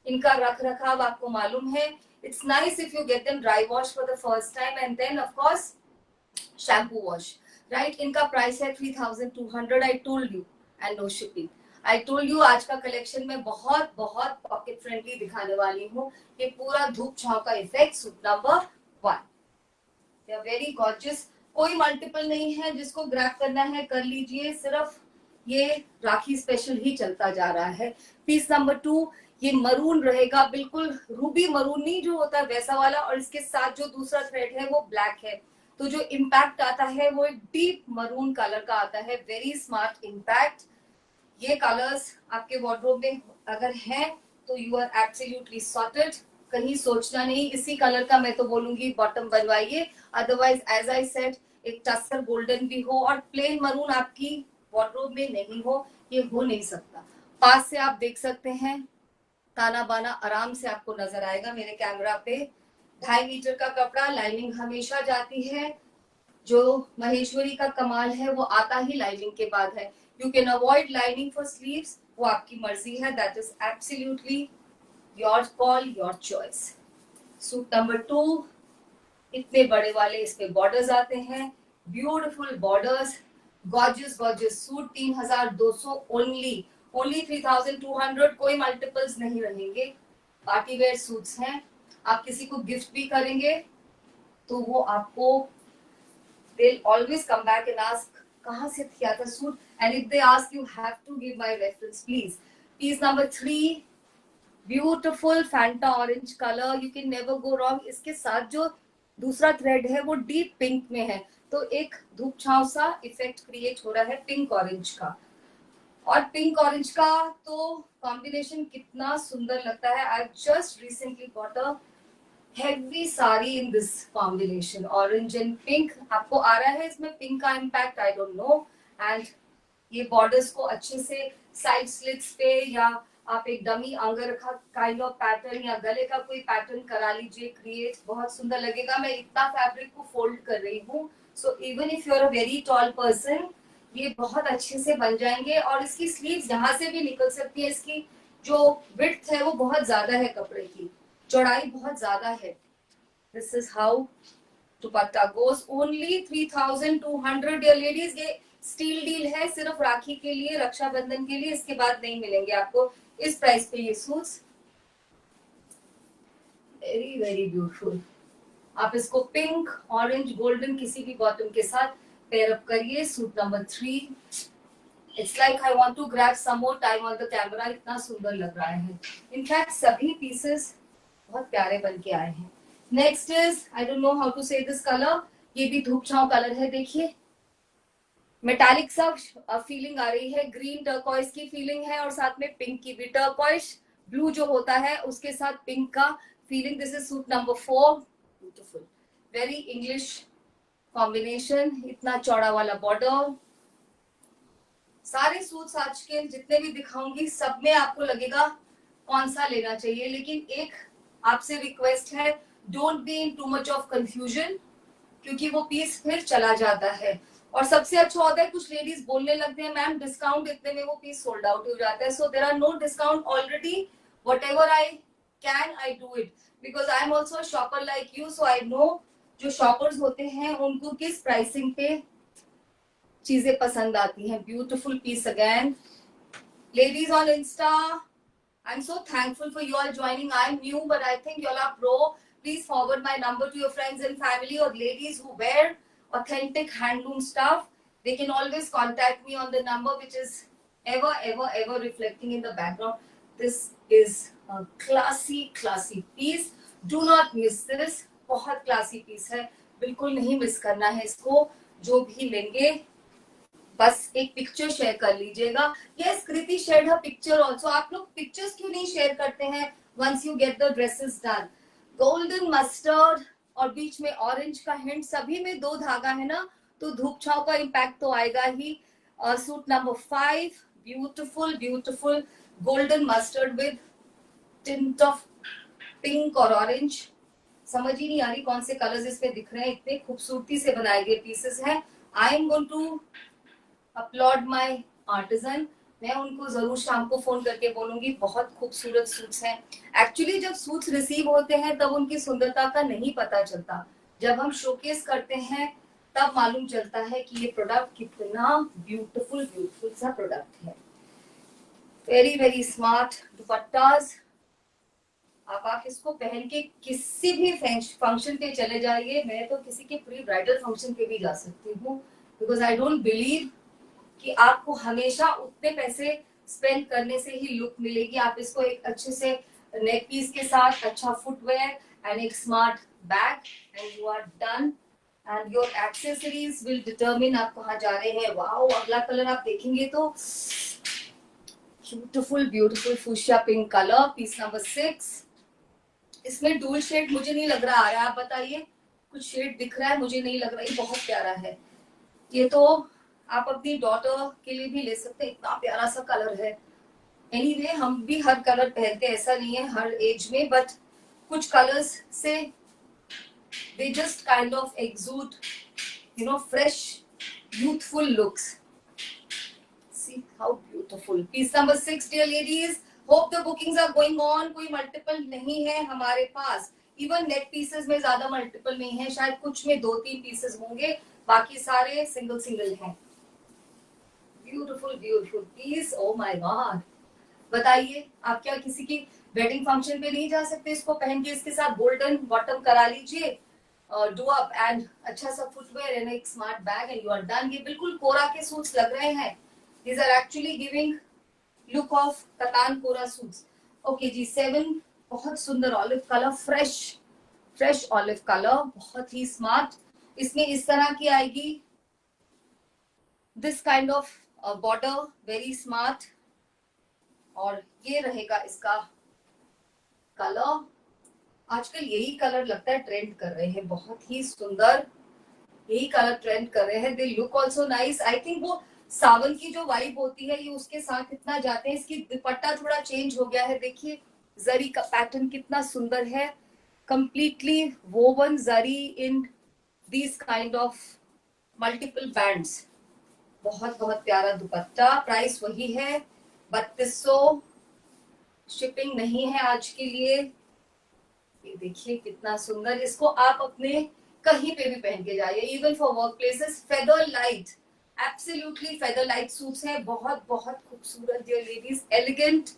इनका रख रखाव आपको मालूम है. It's nice if you get them dry wash for the first time and then of course shampoo wash. Right, इनका प्राइस है 3200. I told you, and no shipping. I told you आज का कलेक्शन में बहुत बहुत पॉकेट फ्रेंडली दिखाने वाली हूँ. ये पूरा धूप छांव का effect suit number 1. They are very gorgeous. कोई मल्टीपल नहीं है, जिसको ग्रैब करना है कर लीजिए. सिर्फ ये राखी स्पेशल ही चलता जा रहा है. पीस नंबर 2, ये मरून रहेगा, बिल्कुल रूबी मरून नहीं जो होता है वैसा वाला, और इसके साथ जो दूसरा थ्रेड है वो ब्लैक है. तो जो इम्पैक्ट आता है वो एक डीप मरून कलर का आता है. Very smart impact. ये कलर्स आपके वार्डरोब में अगर हैं तो यू आर एब्सोल्युटली सॉर्टेड. कहीं सोचना नहीं. इसी कलर का मैं तो बोलूंगी बॉटम बनवाइए. अदरवाइज एज आई सेड, एक टस्कर गोल्डन भी हो और प्लेन मरून आपकी वार्डरोब में नहीं हो, ये हो नहीं सकता। पास से आप देख सकते हैं, ताना बाना आराम से आपको नजर आएगा मेरे कैमरा पे। 2.5 मीटर का कपड़ा, लाइनिंग हमेशा जाती है। जो महेश्वरी का कमाल है वो आता ही लाइनिंग के बाद है। You can avoid lining for sleeves, वो आपकी मर्जी है, that is absolutely your call, your choice. Suit number 2, इतने बड़े वाले इस पे बॉर्डर्स आते हैं, beautiful borders, gorgeous gorgeous suit. 3,200 only, only 3,200, कोई मल्टीपल्स नहीं रहेंगे। पार्टी वेयर सूट्स हैं, आप किसी को गिफ्ट भी करेंगे तो वो आपको they'll always come back and ask कहाँ से किया था suit, and if they ask you have to give my reference please. Piece number 3, beautiful Fanta orange colour, you can never go wrong. इसके साथ जो दूसरा थ्रेड है वो डीप पिंक में है, तो एक धूप छांव सा इफेक्ट क्रिएट हो रहा है पिंक ऑरेंज का। और पिंक ऑरेंज का तो कॉम्बिनेशन कितना सुंदर लगता है। I just recently got a heavy sari in this combination, orange and pink. आपको आ रहा है इसमें पिंक का impact, I don't no. And ये बॉर्डर्स को अच्छे से साइड स्लिट्स पे या आप एक डमी अंगरखा काइंड ऑफ पैटर्न या गले का कोई पैटर्न करा लीजिए क्रिएट, बहुत सुंदर लगेगा। मैं इतना फैब्रिक को फोल्ड कर रही हूँ, so even if you are a very tall person ये बहुत अच्छे से बन जाएंगे। और इसकी स्लीव्स जहां से भी निकल सकती है, इसकी जो विड्थ है वो बहुत ज्यादा है, कपड़े की चौड़ाई बहुत ज्यादा है। This is how dupatta goes, only 3,200 dear ladies. ये स्टील डील है, सिर्फ राखी के लिए, रक्षाबंधन के लिए, इसके बाद नहीं मिलेंगे आपको इस प्राइस पे ये सूट्स। Very very beautiful. आप इसको पिंक, ऑरेंज, गोल्डन किसी भी बॉटम के साथ पेयर अप करिए। Suit number 3, it's like I want to grab some more time on the camera, इतना सुंदर लग रहा है। इनफैक्ट सभी पीसेस बहुत प्यारे बन के आए हैं। Next is, I don't know how to say this colour, ये भी धूप छांव कलर है, देखिए मेटालिक सा फीलिंग आ रही है, ग्रीन टर्कोइज की फीलिंग है और साथ में पिंक की भी। टर्कोइज ब्लू जो होता है उसके साथ पिंक का feeling. This is suit number 4, beautiful, very English combination, इतना चौड़ा वाला बॉर्डर। सारे सूट्स आज के जितने भी दिखाऊंगी सब में आपको लगेगा कौन सा लेना चाहिए, लेकिन एक आपसे रिक्वेस्ट है, don't be in too much of confusion, क्योंकि वो पीस फिर चला जाता है। और सबसे अच्छा होता है कुछ लेडीज बोलने लगते हैं मैम डिस्काउंट इतने में वो पीस सोल्ड आउट हो जाता है। So there are no discount already, whatever I can I do it, because I am also shopper like you, so I know जो शॉपर्स होते हैं उनको किस प्राइसिंग पे चीजें पसंद आती हैं। Beautiful piece again, ladies on Insta, I'm so thankful for you all joining. I'm new, but I think you all are pro. Please forward my number to your friends and family or ladies who wear authentic handloom stuff. They can always contact me on the number which is ever reflecting in the background. This is a classy piece. Do not miss this. बहुत classy piece है, बिल्कुल नहीं miss करना है इसको। जो भी लेंगे बस एक पिक्चर शेयर कर लीजिएगा। Yes Kriti share her picture also. आप लोग पिक्चर्स क्यों नहीं शेयर करते हैं once you get the dresses done. Golden mustard और बीच में ऑरेंज का हिंट, सभी में 2 धागा है ना, तो धूप छाव का इम्पैक्ट तो आएगा ही। Suit number 5, beautiful beautiful golden mustard with tint of pink और ऑरेंज। समझ ही नहीं आ रही कौन से कलर्स इसमें दिख रहे हैं, इतने खूबसूरती से बनाए गए पीसेस हैं। I am going to upload my artisan, मैं उनको जरूर शाम को फोन करके बोलूंगी, बहुत खूबसूरत सूट्स हैं। एक्चुअली जब सूट्स रिसीव होते हैं तब उनकी सुंदरता का नहीं पता चलता, जब हम शोकेस करते हैं तब मालूम चलता है कि ये प्रोडक्ट कितना ब्यूटीफुल सा प्रोडक्ट है। Very very smart दुपट्टास। आप इसको पहन के किसी भी फंक्शन पे चले जाइए, मैं तो किसी के प्री ब्राइडल फंक्शन पे भी जा सकती हूँ, बिकॉज आई डोंट बिलीव कि आपको हमेशा उतने पैसे स्पेंड करने से ही लुक मिलेगी। आप इसको एक अच्छे से नेक पीस के साथ, अच्छा फुटवेयर एंड एक smart bag and you are done, and your accessories will determine आप कहाँ जा रहे हैं। वाओ, अगला कलर आप देखेंगे तो beautiful beautiful fuchsia pink colour, piece number 6। इसमें डुअल शेड मुझे नहीं लग रहा आ रहा है, आप बताइए कुछ शेड दिख रहा है, मुझे नहीं लग रहा, ये बहुत प्यारा है। ये तो आप अपनी डॉटर के लिए भी ले सकते हैं, इतना प्यारा सा कलर है। एनीवे हम भी हर कलर पहनते हैं, ऐसा नहीं है हर एज में, बट कुछ कलर्स से they just kind of exude, you know, fresh, youthful looks. See how beautiful. Piece number 6, dear ladies. Hope the bookings are going on. कोई multiple नहीं है हमारे पास. Even net pieces में ज्यादा multiple नहीं है, शायद कुछ में 2-3 pieces होंगे, बाकी सारे single हैं. Beautiful, beautiful piece. Oh my God. बताइए आप क्या किसी की वेडिंग फंक्शन पे नहीं जा सकते इसको पहन के? इसके साथ गोल्डन बॉटम करा लीजिए, डू अप एंड अच्छा सा फुटवेयर एंड एक smart bag and you are done. ये बिल्कुल कोरा के सूट्स लग रहे हैं. These are actually giving look of katan kora suits. Okay जी, 7 बहुत सुंदर olive colour, fresh olive colour, बहुत ही स्मार्ट. इसमें इस तरह की आएगी this kind of border, very smart. और ये रहेगा इसका कलर. आजकल यही कलर लगता है ट्रेंड कर रहे हैं, बहुत ही सुंदर यही कलर ट्रेंड कर रहे हैं. They look also nice. I think वो सावन की जो वाइब होती है ये उसके साथ इतना जाते हैं. इसकी दुपट्टा थोड़ा चेंज हो गया है, देखिए जरी का पैटर्न कितना सुंदर है. Completely woven zari in these kind of multiple bands. बहुत बहुत प्यारा दुपट्टा. प्राइस वही है 3200. शिपिंग नहीं है आज के लिए. ये देखिए कितना सुंदर. इसको आप अपने कहीं पे भी पहन के जाइए, even for work places. Feather light, absolutely feather light suits हैं, बहुत बहुत खूबसूरत dear ladies, elegant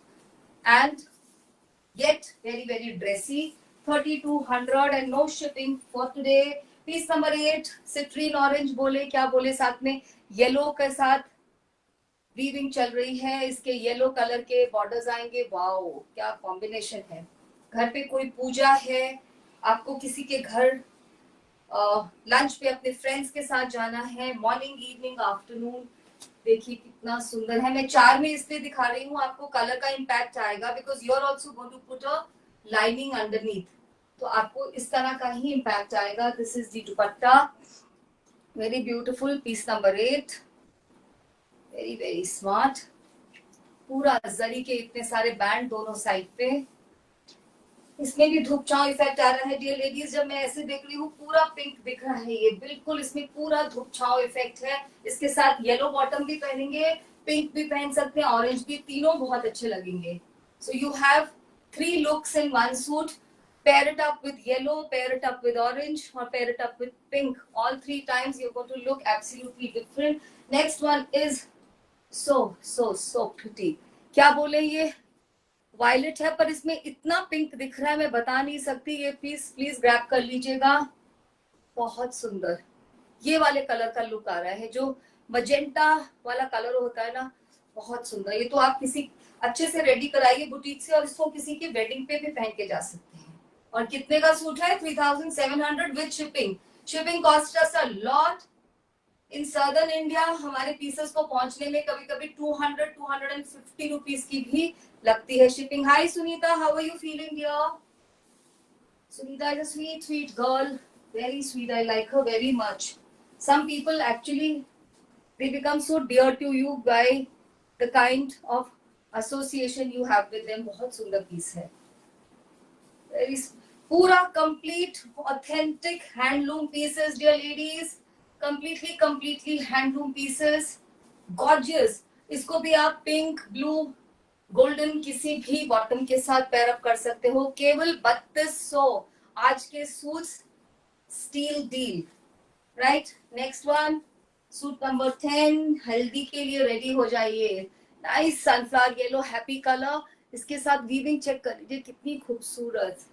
and yet very very dressy. 3200 and no shipping for today. Piece number 8, citrine orange बोले क्या बोले, साथ में येलो के साथ वीविंग चल रही है. इसके येलो कलर के बॉर्डर्स आएंगे. वाओ क्या कॉम्बिनेशन है. घर पे कोई पूजा है, आपको किसी के घर लंच पे अपने फ्रेंड्स के साथ जाना है, मॉर्निंग इवनिंग आफ्टरनून. देखिए कितना सुंदर है. मैं 4 में इसलिए दिखा रही हूँ, आपको कलर का इम्पैक्ट आएगा because you are also going to put a lining underneath, तो आपको इस तरह का ही इम्पैक्ट आएगा. This is the dupatta, very beautiful. Piece number 8, very very smart. पूरा जरी के इतने सारे बैंड दोनों साइड पे. इसमें भी धूप छांव इफेक्ट आ रहा है डियर लेडीज. जब मैं ऐसे देख रही हूँ पूरा पिंक दिख रहा है, ये बिल्कुल इसमें पूरा धूप छांव इफेक्ट है. इसके साथ येलो बॉटम भी पहनेंगे, पिंक भी पहन सकते हैं, ऑरेंज भी, तीनों बहुत अच्छे लगेंगे. So you have 3 looks in 1 suit. Pair it up with yellow, pair it up with orange, or pair it up with pink. All 3 times you're going to look absolutely different. Next one is so pretty. क्या बोले, ये violet है पर इसमें इतना pink दिख रहा है मैं बता नहीं सकती. ये पीस प्लीज ग्रैब कर लीजिएगा, बहुत सुंदर. ये वाले कलर का लुक आ रहा है, जो मजेंटा वाला कलर होता है ना, बहुत सुंदर. ये तो आप किसी अच्छे से रेडी कराइए बुटीक से और इसको किसी के वेडिंग पे भी पहन के जा सकते हैं. और कितने का सूट है? 3700 with shipping. Shipping cost us a lot. In southern India हमारे पीसेस को पहुंचने में कभी कभी 200-250 रुपीज की भी लगती है shipping. Hi Sunita, how are you feeling dear? Sunita is a sweet sweet girl, very sweet. I like her very much. Some people actually they become so dear to you by the kind of association you have with them. बहुत सुंदर piece है. Very पूरा complete authentic handloom pieces dear ladies. completely handloom pieces, gorgeous. इसको भी आप pink, blue, golden किसी भी bottom के साथ पेयर अप कर सकते हो. केवल 3200. आज के suits steal deal, right. Next one, suit number 10. हल्दी के लिए रेडी हो जाइए. Nice sunflower yellow happy colour. इसके साथ वीविंग चेक कर लीजिए कितनी खूबसूरत.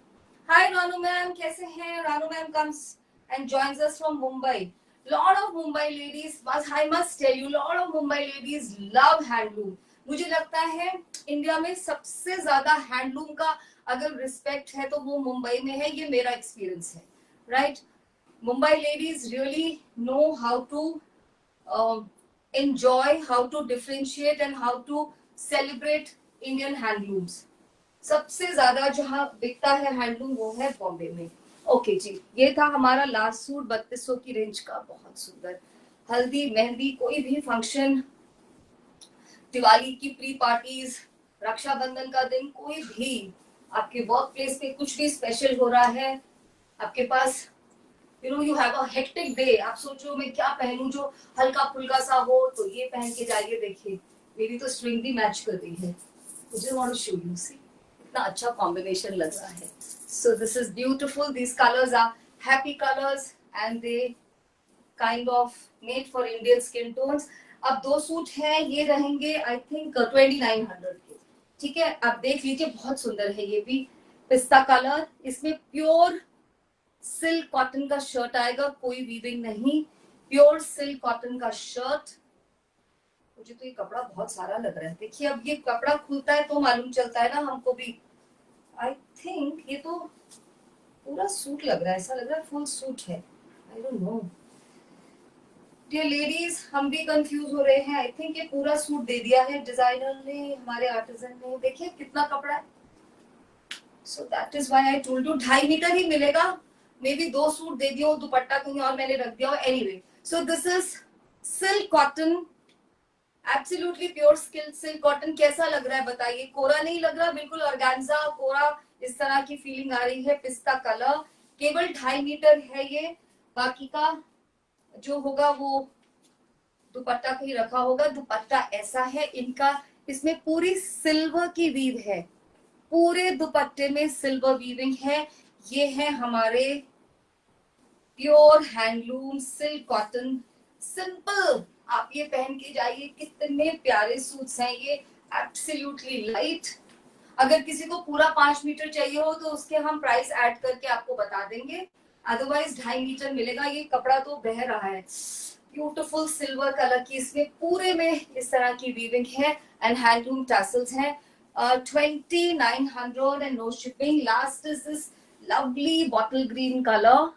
हाय रानू मैम, कैसे हैं? Ranu ma'am comes and joins us from Mumbai. Lot of Mumbai ladies, I must tell you, lot of Mumbai ladies love handloom. मुझे लगता है इंडिया में सबसे ज्यादा हैंडलूम का अगर रिस्पेक्ट है तो वो मुंबई में है. ये मेरा एक्सपीरियंस है, right. Mumbai ladies really know how to enjoy, how to differentiate and how to celebrate Indian handlooms. सबसे ज्यादा जहाँ बिकता है हैंडलूम वो है बॉम्बे में. ओके जी, ये था हमारा लास्ट सूट 3200 की रेंज का, बहुत सुंदर। हल्दी मेहंदी कोई भी फंक्शन, दिवाली की प्री पार्टीज, रक्षाबंधन का दिन, कोई भी आपके वर्क प्लेस पे कुछ भी स्पेशल हो रहा है, आपके पास you have a hectic day, आप सोचो मैं क्या पहनूं जो हल्का फुल्का सा हो, तो ये पहन के जाइए। देखिए मेरी तो स्ट्रिंग भी मैच कर रही है। मुझे want to show you, see इतना अच्छा कॉम्बिनेशन लग रहा है। So this is beautiful, these colours are happy colours and they kind of made for Indian skin tones. अब दो सूट हैं, ये रहेंगे आई थिंक 2900 के। ठीक है, आप देख लीजिए, बहुत सुंदर है ये भी, पिस्ता कलर, इसमें प्योर सिल्क कॉटन का शर्ट आएगा, कोई वीविंग नहीं, प्योर सिल्क कॉटन का शर्ट। मुझे तो ये कपड़ा बहुत सारा लग रहा है। देखिए अब ये कपड़ा खुलता है तो मालूम चलता है ना हमको भी। आई थिंक ये तो पूरा सूट लग रहा है, ऐसा लग रहा है फुल सूट है। I don't know dear ladies, हम भी कंफ्यूज हो रहे हैं। आई थिंक ये पूरा सूट दे दिया है डिजाइनर ने, हमारे आर्टिजन ने। देखिए कितना कपड़ा है। So that is why I told you 2.5 metre ही मिलेगा। मे बी दो सूट दे दिया हो, दुपट्टा कहीं और मैंने रख दिया हो। Anyway, so this is silk cotton, absolutely pure silk cotton. कैसा लग रहा है बताइए? कोरा नहीं लग रहा, बिल्कुल ऑर्गेन्जा कोरा इस तरह की फीलिंग आ रही है। पिस्ता कलर, केवल 2.5 मीटर है ये। बाकी का जो होगा वो दुपट्टा कहीं रखा होगा। दुपट्टा ऐसा है इनका, इसमें पूरी सिल्वर की वीव है, पूरे दुपट्टे में सिल्वर वीविंग है। ये है हमारे pure handloom silk cotton, simple. आप ये पहन के जाइए, कितने प्यारे सूट्स हैं ये, एब्सोल्युटली लाइट। अगर किसी को पूरा 5 मीटर चाहिए हो तो उसके हम प्राइस ऐड करके आपको बता देंगे, अदरवाइज 2.5 मीटर मिलेगा। ये कपड़ा तो बह रहा है, ब्यूटीफुल सिल्वर कलर की, इसमें पूरे में इस तरह की वीविंग है एंड हैंडलूम टैसल्स हैं। 2900 and no shipping. Last is this lovely bottle green colour,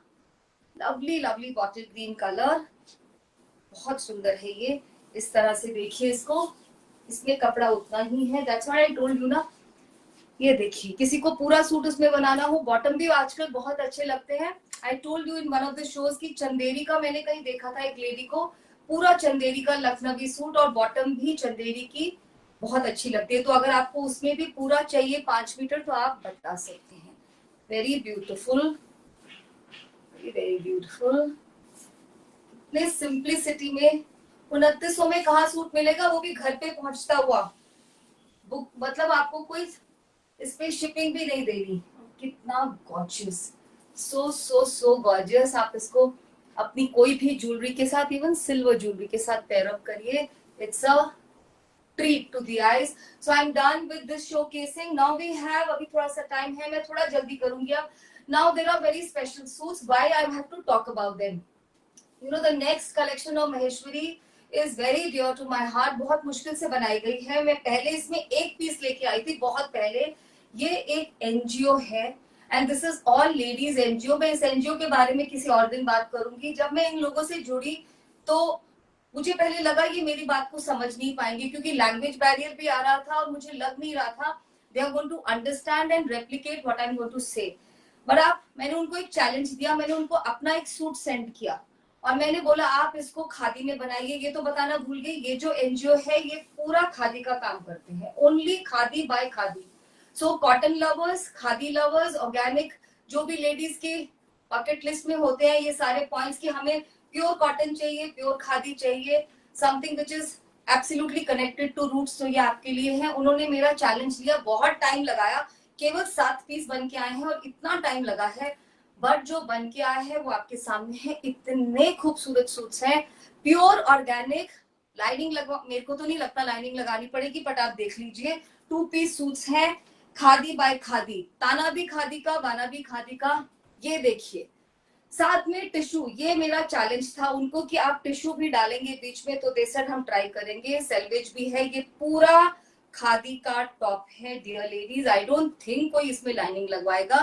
lovely lovely bottle green colour, बहुत सुंदर है ये। इस तरह से देखिए इसको, इसमें कपड़ा उतना ही है, that's why I told you ना। ये देखिए, किसी को पूरा सूट उसमें बनाना हो, बॉटम भी आजकल बहुत अच्छे लगते हैं। आई told you in one of the shows की चंदेरी का मैंने कहीं देखा था एक लेडी को, पूरा चंदेरी का लखनवी सूट और बॉटम भी चंदेरी की, बहुत अच्छी लगती है। तो अगर आपको उसमें भी पूरा चाहिए 5 मीटर तो आप बता सकते हैं। Very beautiful, very beautiful. इतने सिंप्लिसिटी में 2900 में कहा सूट मिलेगा, वो भी घर पे पहुंचता हुआ। बुक मतलब आपको कोई इस पे शिपिंग भी नहीं देनी। कितना गॉर्जियस, सो सो सो गॉर्जियस। आप इसको अपनी कोई भी ज्वेलरी के साथ, इवन सिल्वर ज्वेलरी के साथ पेयर अप करिए, it's a treat to the eyes. So I am done with this showcasing. Now we have, अभी थोड़ा सा टाइम है, मैं थोड़ा जल्दी करूंगी अब। Now there are very special suits, why I have to talk about them. You know the next collection of Maheshwari is very dear to my heart. बहुत मुश्किल से बनाई गई है। मैं पहले इसमें एक पीस लेके आई थी बहुत पहले। ये एक एनजीओ है and this is all ladies NGO. मैं इस एनजीओ के बारे में किसी और दिन बात करूंगी। जब मैं इन लोगों से जुड़ी तो मुझे पहले लगा ये मेरी बात को समझ नहीं पाएंगे, क्योंकि लैंग्वेज बैरियर भी आ रहा था और मुझे लग नहीं रहा था they are going to understand and replicate what I am going to say. But आप, मैंने उनको एक चैलेंज दिया, मैंने उनको अपना एक सूट सेंड किया और मैंने बोला आप इसको खादी में बनाइए। ये तो बताना भूल गई, ये जो एनजीओ है ये पूरा खादी का काम करते हैं, only khadi by khadi. So cotton lovers, khadi lovers, organic, जो भी लेडीज के बकेट लिस्ट में होते हैं ये सारे पॉइंट्स कि हमें प्योर कॉटन चाहिए, प्योर खादी चाहिए, something which is absolutely connected to roots, तो ये आपके लिए है। उन्होंने मेरा चैलेंज लिया, बहुत टाइम लगाया, केवल 7 पीस बन के आए हैं और इतना टाइम लगा है, बट जो बन के आया है वो आपके सामने है। इतने खूबसूरत सूट्स हैं, प्योर ऑर्गेनिक। लाइनिंग लगवा, मेरे को तो नहीं लगता लाइनिंग लगानी पड़ेगी, बट आप देख लीजिए। 2 पीस सूट्स हैं, खादी बाय खादी, ताना भी खादी का, बाना भी खादी का। ये देखिए, साथ में टिश्यू, ये मेरा चैलेंज था उनको कि आप टिश्यू भी डालेंगे बीच में, तो दे सेड हम ट्राई करेंगे। सेल्वेज भी है, ये पूरा खादी का टॉप है dear ladies. I don't think कोई इसमें लाइनिंग लगवाएगा,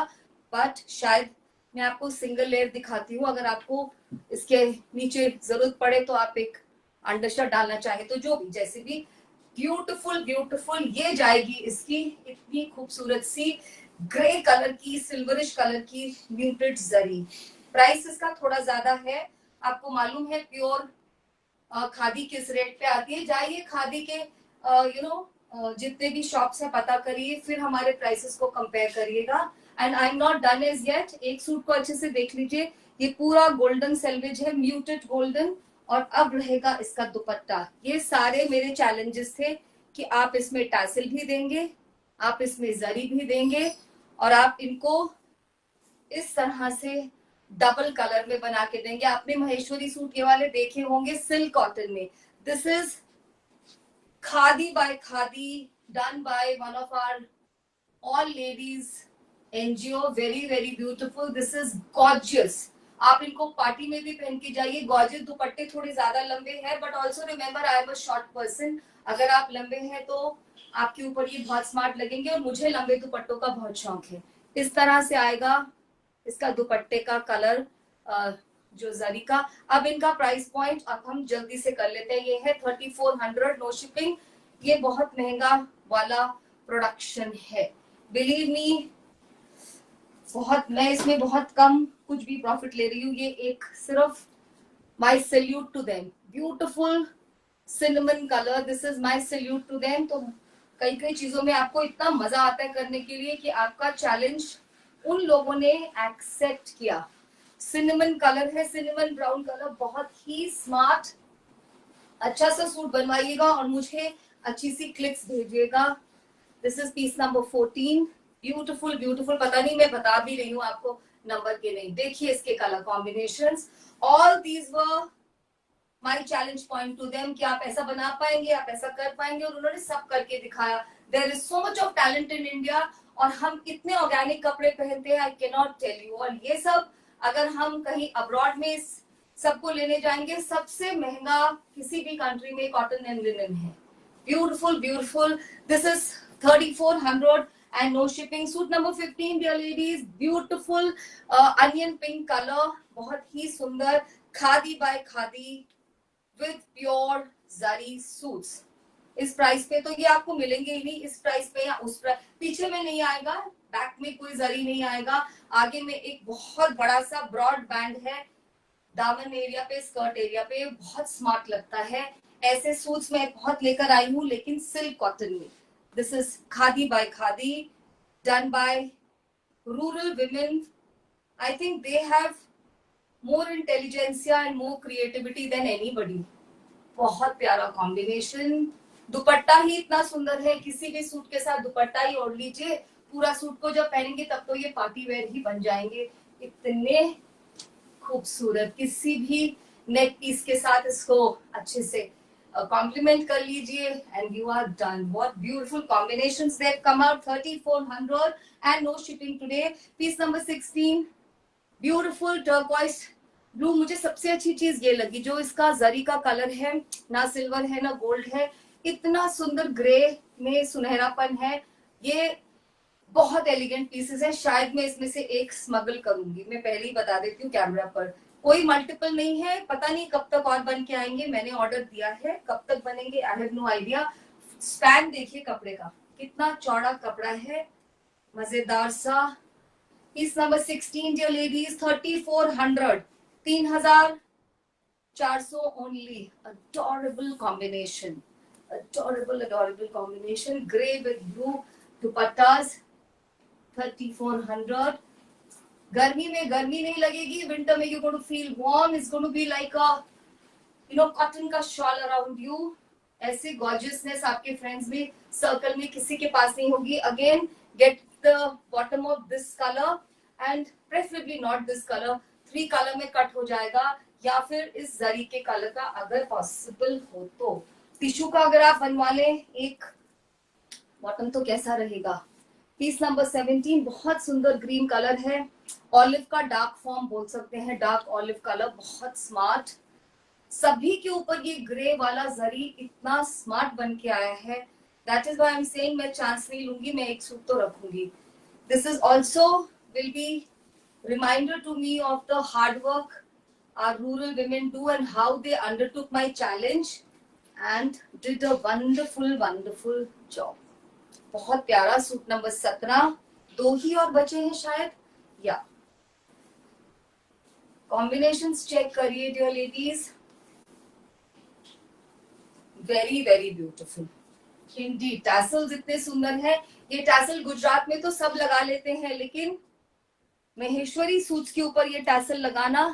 बट शायद मैं आपको सिंगल लेयर दिखाती हूँ, अगर आपको इसके नीचे जरूरत पड़े तो आप एक अंडरशर्ट डालना चाहे तो, जो भी जैसे भी। ब्यूटीफुल ब्यूटीफुल ये जाएगी इसकी इतनी खूबसूरत सी ग्रे कलर की, सिल्वरिश कलर की म्यूटेड जरी। प्राइस इसका थोड़ा ज्यादा है, आपको मालूम है प्योर खादी किस रेट पे आती है। जाइए खादी के जितने भी शॉप्स हैं पता करिए, फिर हमारे प्राइसेस को कंपेयर करिएगा। And I am not done as yet, एक सूट को अच्छे से देख लीजिए, ये पूरा गोल्डन सेल्वेज है, म्यूटेड गोल्डन। और अब रहेगा इसका दुपट्टा। ये सारे मेरे चैलेंजेस थे कि आप इसमें टैसल भी देंगे, आप इसमें जरी भी देंगे, और आप इनको इस तरह से डबल कलर में बना के देंगे। आपने महेश्वरी सूट ये वाले देखे होंगे सिल्क कॉटन में। This is khadi by khadi, done by one of our all ladies NGO. Very very beautiful, this is gorgeous. आप इनको पार्टी में भी पहन के जाइए। गॉर्जियस दुपट्टे थोड़े ज्यादा लंबे हैं, but also remember I am a short person. अगर आप लंबे हैं तो आपके ऊपर ये बहुत स्मार्ट लगेंगे, और मुझे लंबे दुपट्टों का बहुत शौक है। इस तरह से आएगा इसका दुपट्टे का कलर, जो जरी का। अब इनका प्राइस पॉइंट अब हम जल्दी से कर लेते हैं। ये है 3400, नो शिपिंग। ये बहुत महंगा वाला प्रोडक्शन है, बिलीव मी। बहुत, मैं इसमें बहुत कम कुछ भी प्रॉफिट ले रही हूँ। ये एक सिर्फ my salute to them, beautiful cinnamon colour, this is my salute to them. तो कई कई चीजों में आपको इतना मजा आता है करने के लिए कि आपका चैलेंज उन लोगों ने एक्सेप्ट किया। सिनेमन कलर है, सिनेमन ब्राउन कलर, बहुत ही स्मार्ट। अच्छा सा सूट बनवाइएगा और मुझे अच्छी सी क्लिक्स भेजिएगा। This is peace number 14, beautiful beautiful. पता नहीं मैं बता भी रही हूँ आपको नंबर के नहीं। देखिए इसके colour combinations, all these were my challenge point two them कि आप ऐसा बना पाएंगे, आप ऐसा कर पाएंगे, और उन्होंने सब करके दिखाया। There is so much of talent in India, और हम इतने ऑर्गेनिक कपड़े पहनते हैं, I can not tell you. और ये सब अगर हम कहीं अब्रॉड में सबको लेने जाएंगे, सबसे महंगा किसी भी कंट्री में कॉटन एंड लिनन है। Beautiful beautiful, this is 3400 and no shipping. Suit number 15 dear ladies, beautiful onion pink color, बहुत ही सुंदर, khadi by khadi with pure zari suits. इस प्राइस पे तो ये आपको मिलेंगे ही नहीं, इस प्राइस पे या उस प्राइस। पीछे में नहीं आएगा, बैक में कोई जरी नहीं आएगा, आगे में एक बहुत बड़ा सा ब्रॉड बैंड है दामन एरिया पे, स्कर्ट एरिया पे, बहुत स्मार्ट लगता है। ऐसे सूट्स मैं बहुत लेकर आई हूँ, लेकिन सिल्क कॉटन में। This is khadi by khadi, done by rural women. I think they have more intelligentsia and more creativity than anybody. बहुत प्यारा कॉम्बिनेशन, दुपट्टा ही इतना सुंदर है, किसी भी सूट के साथ दुपट्टा ही ओढ़ लीजिए। पूरा सूट को जब पहनेंगे तब तो ये पार्टी वेयर ही बन जाएंगे, इतने खूबसूरत। किसी भी नेक पीस के साथ इसको अच्छे से कॉम्प्लीमेंट कर लीजिए and you are done. What beautiful combinations they have come out. 3400 and no shipping today. Piece number 16, beautiful turquoise blue. मुझे सबसे अच्छी चीज ये लगी, जो इसका जरी का कलर है, ना सिल्वर है ना गोल्ड है, इतना सुंदर ग्रे में सुनहरापन है। ये बहुत एलिगेंट पीसेस है। शायद मैं इसमें से एक स्मगल करूंगी, मैं पहले ही बता देती हूँ कैमरा पर। कोई मल्टीपल नहीं है, पता नहीं कब तक और बन के आएंगे, मैंने ऑर्डर दिया है, कब तक बनेंगे I have no idea. Span देखिए कपड़े का, कितना चौड़ा कपड़ा है, मजेदार सा। Piece number 16 dear ladies, 3400, 3400 only. Adorable combination, adorable combination. Grey with blue dupattas, 3400. गर्मी में गर्मी नहीं लगेगी, विंटर में you're going to feel warm. It's going to be like a cotton का shawl around you. ऐसे gorgeousness आपके फ्रेंड्स में सर्कल में किसी के पास नहीं होगी। Again get the bottom of this color and preferably not this color, 3 color में कट हो जाएगा, या फिर इस जरी के कलर का अगर पॉसिबल हो तो। टिश्यू का अगर आप बनवा लें एक बॉटम तो कैसा रहेगा। पीस नंबर 17, बहुत सुंदर ग्रीन कलर है, ऑलिव का डार्क फॉर्म बोल सकते हैं, डार्क ऑलिव कलर, बहुत स्मार्ट। सभी के ऊपर ये ग्रे वाला जरी इतना स्मार्ट बन के आया है, that is why I am saying मैं चांस नहीं लूंगी, मैं एक सूट तो रखूंगी। This is also will be reminder to me of the hard work our rural women do and how they undertook my challenge and did a wonderful job. बहुत प्यारा suit number 17, 2 ही और बचे हैं शायद, या कॉम्बिनेशंस चेक करिए dear ladies, very very beautiful indie. Tassels इतने सुंदर है। ये टैसल गुजरात में तो सब लगा लेते हैं, लेकिन महेश्वरी सूट्स के ऊपर ये टैसल लगाना,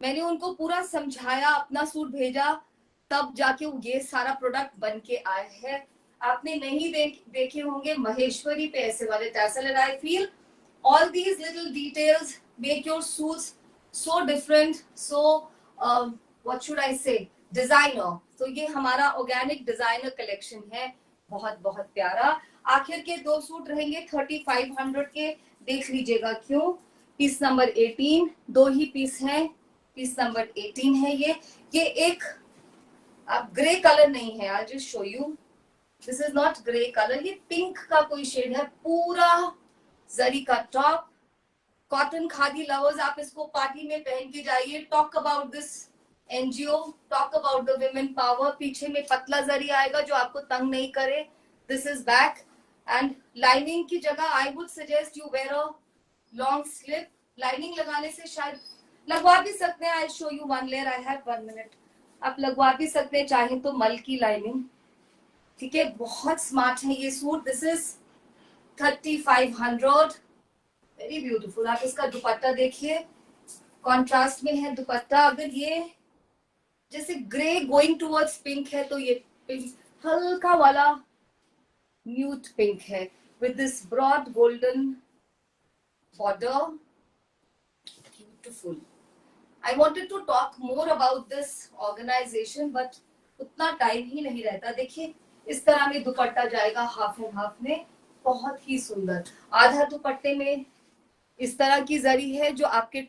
मैंने उनको पूरा समझाया, अपना सूट भेजा, तब जाके ये सारा प्रोडक्ट बन के आया है। आपने नहीं देखे होंगे महेश्वरी पे ऐसे वाले tassel, and I feel all these little details make your suits so different, so what should I say, designer. तो ये हमारा ऑर्गेनिक डिजाइनर कलेक्शन है, बहुत बहुत प्यारा। आखिर के 2 सूट रहेंगे 3500 के, देख लीजिएगा क्यों। पीस नंबर 18, 2 ही पीस हैं, पीस नंबर 18 है ये एक, अब ग्रे कलर नहीं है, I just show you, this is not grey colour, ये पिंक का कोई शेड है, पूरा जरी का टॉप। कॉटन खादी लवर्स, आप इसको पार्टी में पहन के जाइए। Talk about this NGO, talk about the women power. पीछे में पतला जरी आएगा जो आपको तंग नहीं करे। This is back, and lining की जगह I would suggest you wear a long slip. Lining लगाने से शायद लगवा भी सकते हैं, I show you one layer, I have 1 minute, आप लगवा भी सकते हैं चाहे तो मल की लाइनिंग, ठीक है। बहुत स्मार्ट है ये suit. This is 3500, very beautiful. आप इसका दुपट्टा देखिए, कॉन्ट्रास्ट में है दुपट्टा। अगर ये जैसे ग्रे गोइंग टूवर्ड्स पिंक है, तो ये पिंक हल्का वाला न्यूट पिंक है with this broad golden border, beautiful. I wanted to talk more about this organization, but उतना टाइम ही नहीं रहता। देखिए इस तरह में दुपट्टा जाएगा हाफ एंड हाफ में, बहुत ही सुंदर। आधा दुपट्टे में इस तरह की जरी है जो आपके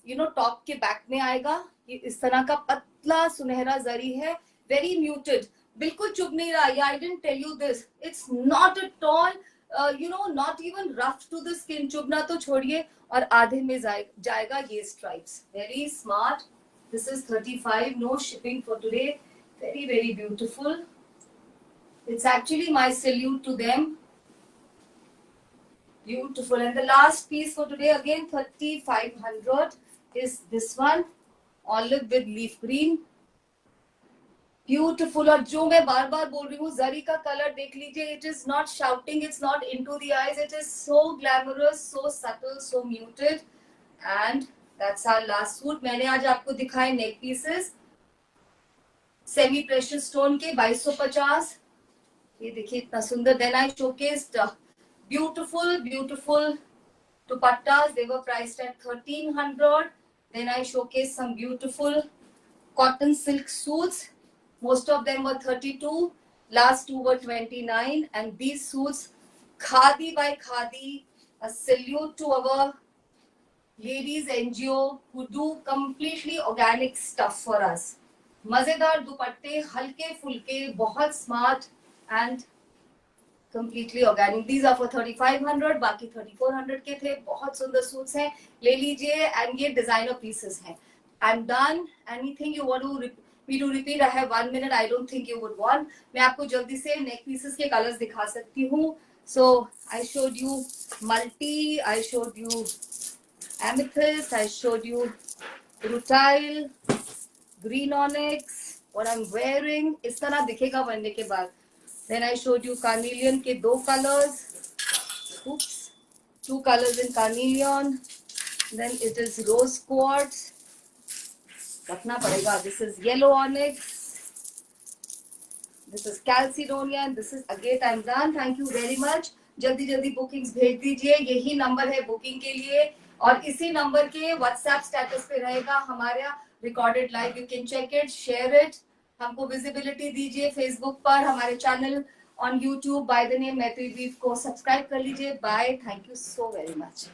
टॉप के बैक में आएगा। ये इस तरह का पतला सुनहरा जरी है, वेरी म्यूटेड, बिल्कुल चुभ नहीं रहा। Yeah I didn't tell you this, it's not at all not even rough to the skin. चुभना तो छोड़िए, और आधे में जाएगा ये stripes, very smart. This is 35, no shipping for today, very very beautiful. It's actually my salute to them, beautiful. And the last piece for today, again 3500, is this one, olive with leaf green, beautiful। और जो मैं बार बार बोल रही हूँ, जरी का colour देख लीजिए, it is not shouting, it's not into the eyes, it is so glamorous, so subtle, so muted, and that's our last suit। मैंने आज आपको दिखाए neck pieces semi precious stone के 2250, ये देखिए इतना सुंदर। Then I showcased beautiful dupattas, they were priced at 1300। then I showcased some beautiful cotton silk suits, most of them were 32, last 2 were 29, and these suits khadi by khadi, a salute to our ladies NGO who do completely organic stuff for us। मजेदार दुपट्टे, हल्के फुल्के, बहुत smart and completely organic। These are for 3500, बाकी 3400 के थे। बहुत सुंदर सूट्स हैं, ले लीजिए। एंड ये डिजाइनर पीसेस हैं। I'm done। Anything you want to me to repeat? I have 1 minute, I don't think you would want। मैं आपको जल्दी से नेक पीसेस के कलर्स दिखा सकती हूँ। So I showed you multi, I showed you amethyst, I showed you rutile, green onyx, what I'm wearing इस तरह दिखेगा बनने के बाद। Then I showed you carnelian के 2 colors, oops, 2 colors in carnelian। Then it is rose quartz, रखना पड़ेगा। This is yellow onyx, this is calcedonia, and this is agate। I'm done, thank you very much। जल्दी जल्दी bookings भेज दीजिए, यही number है booking के लिए, और इसी नंबर के व्हाट्सएप स्टेटस पे रहेगा हमारा recorded live. You can check it, share it, हमको विजिबिलिटी दीजिए फेसबुक पर, हमारे channel on YouTube by the name Maitri Weave को सब्सक्राइब कर लीजिए। Bye, thank you so very much.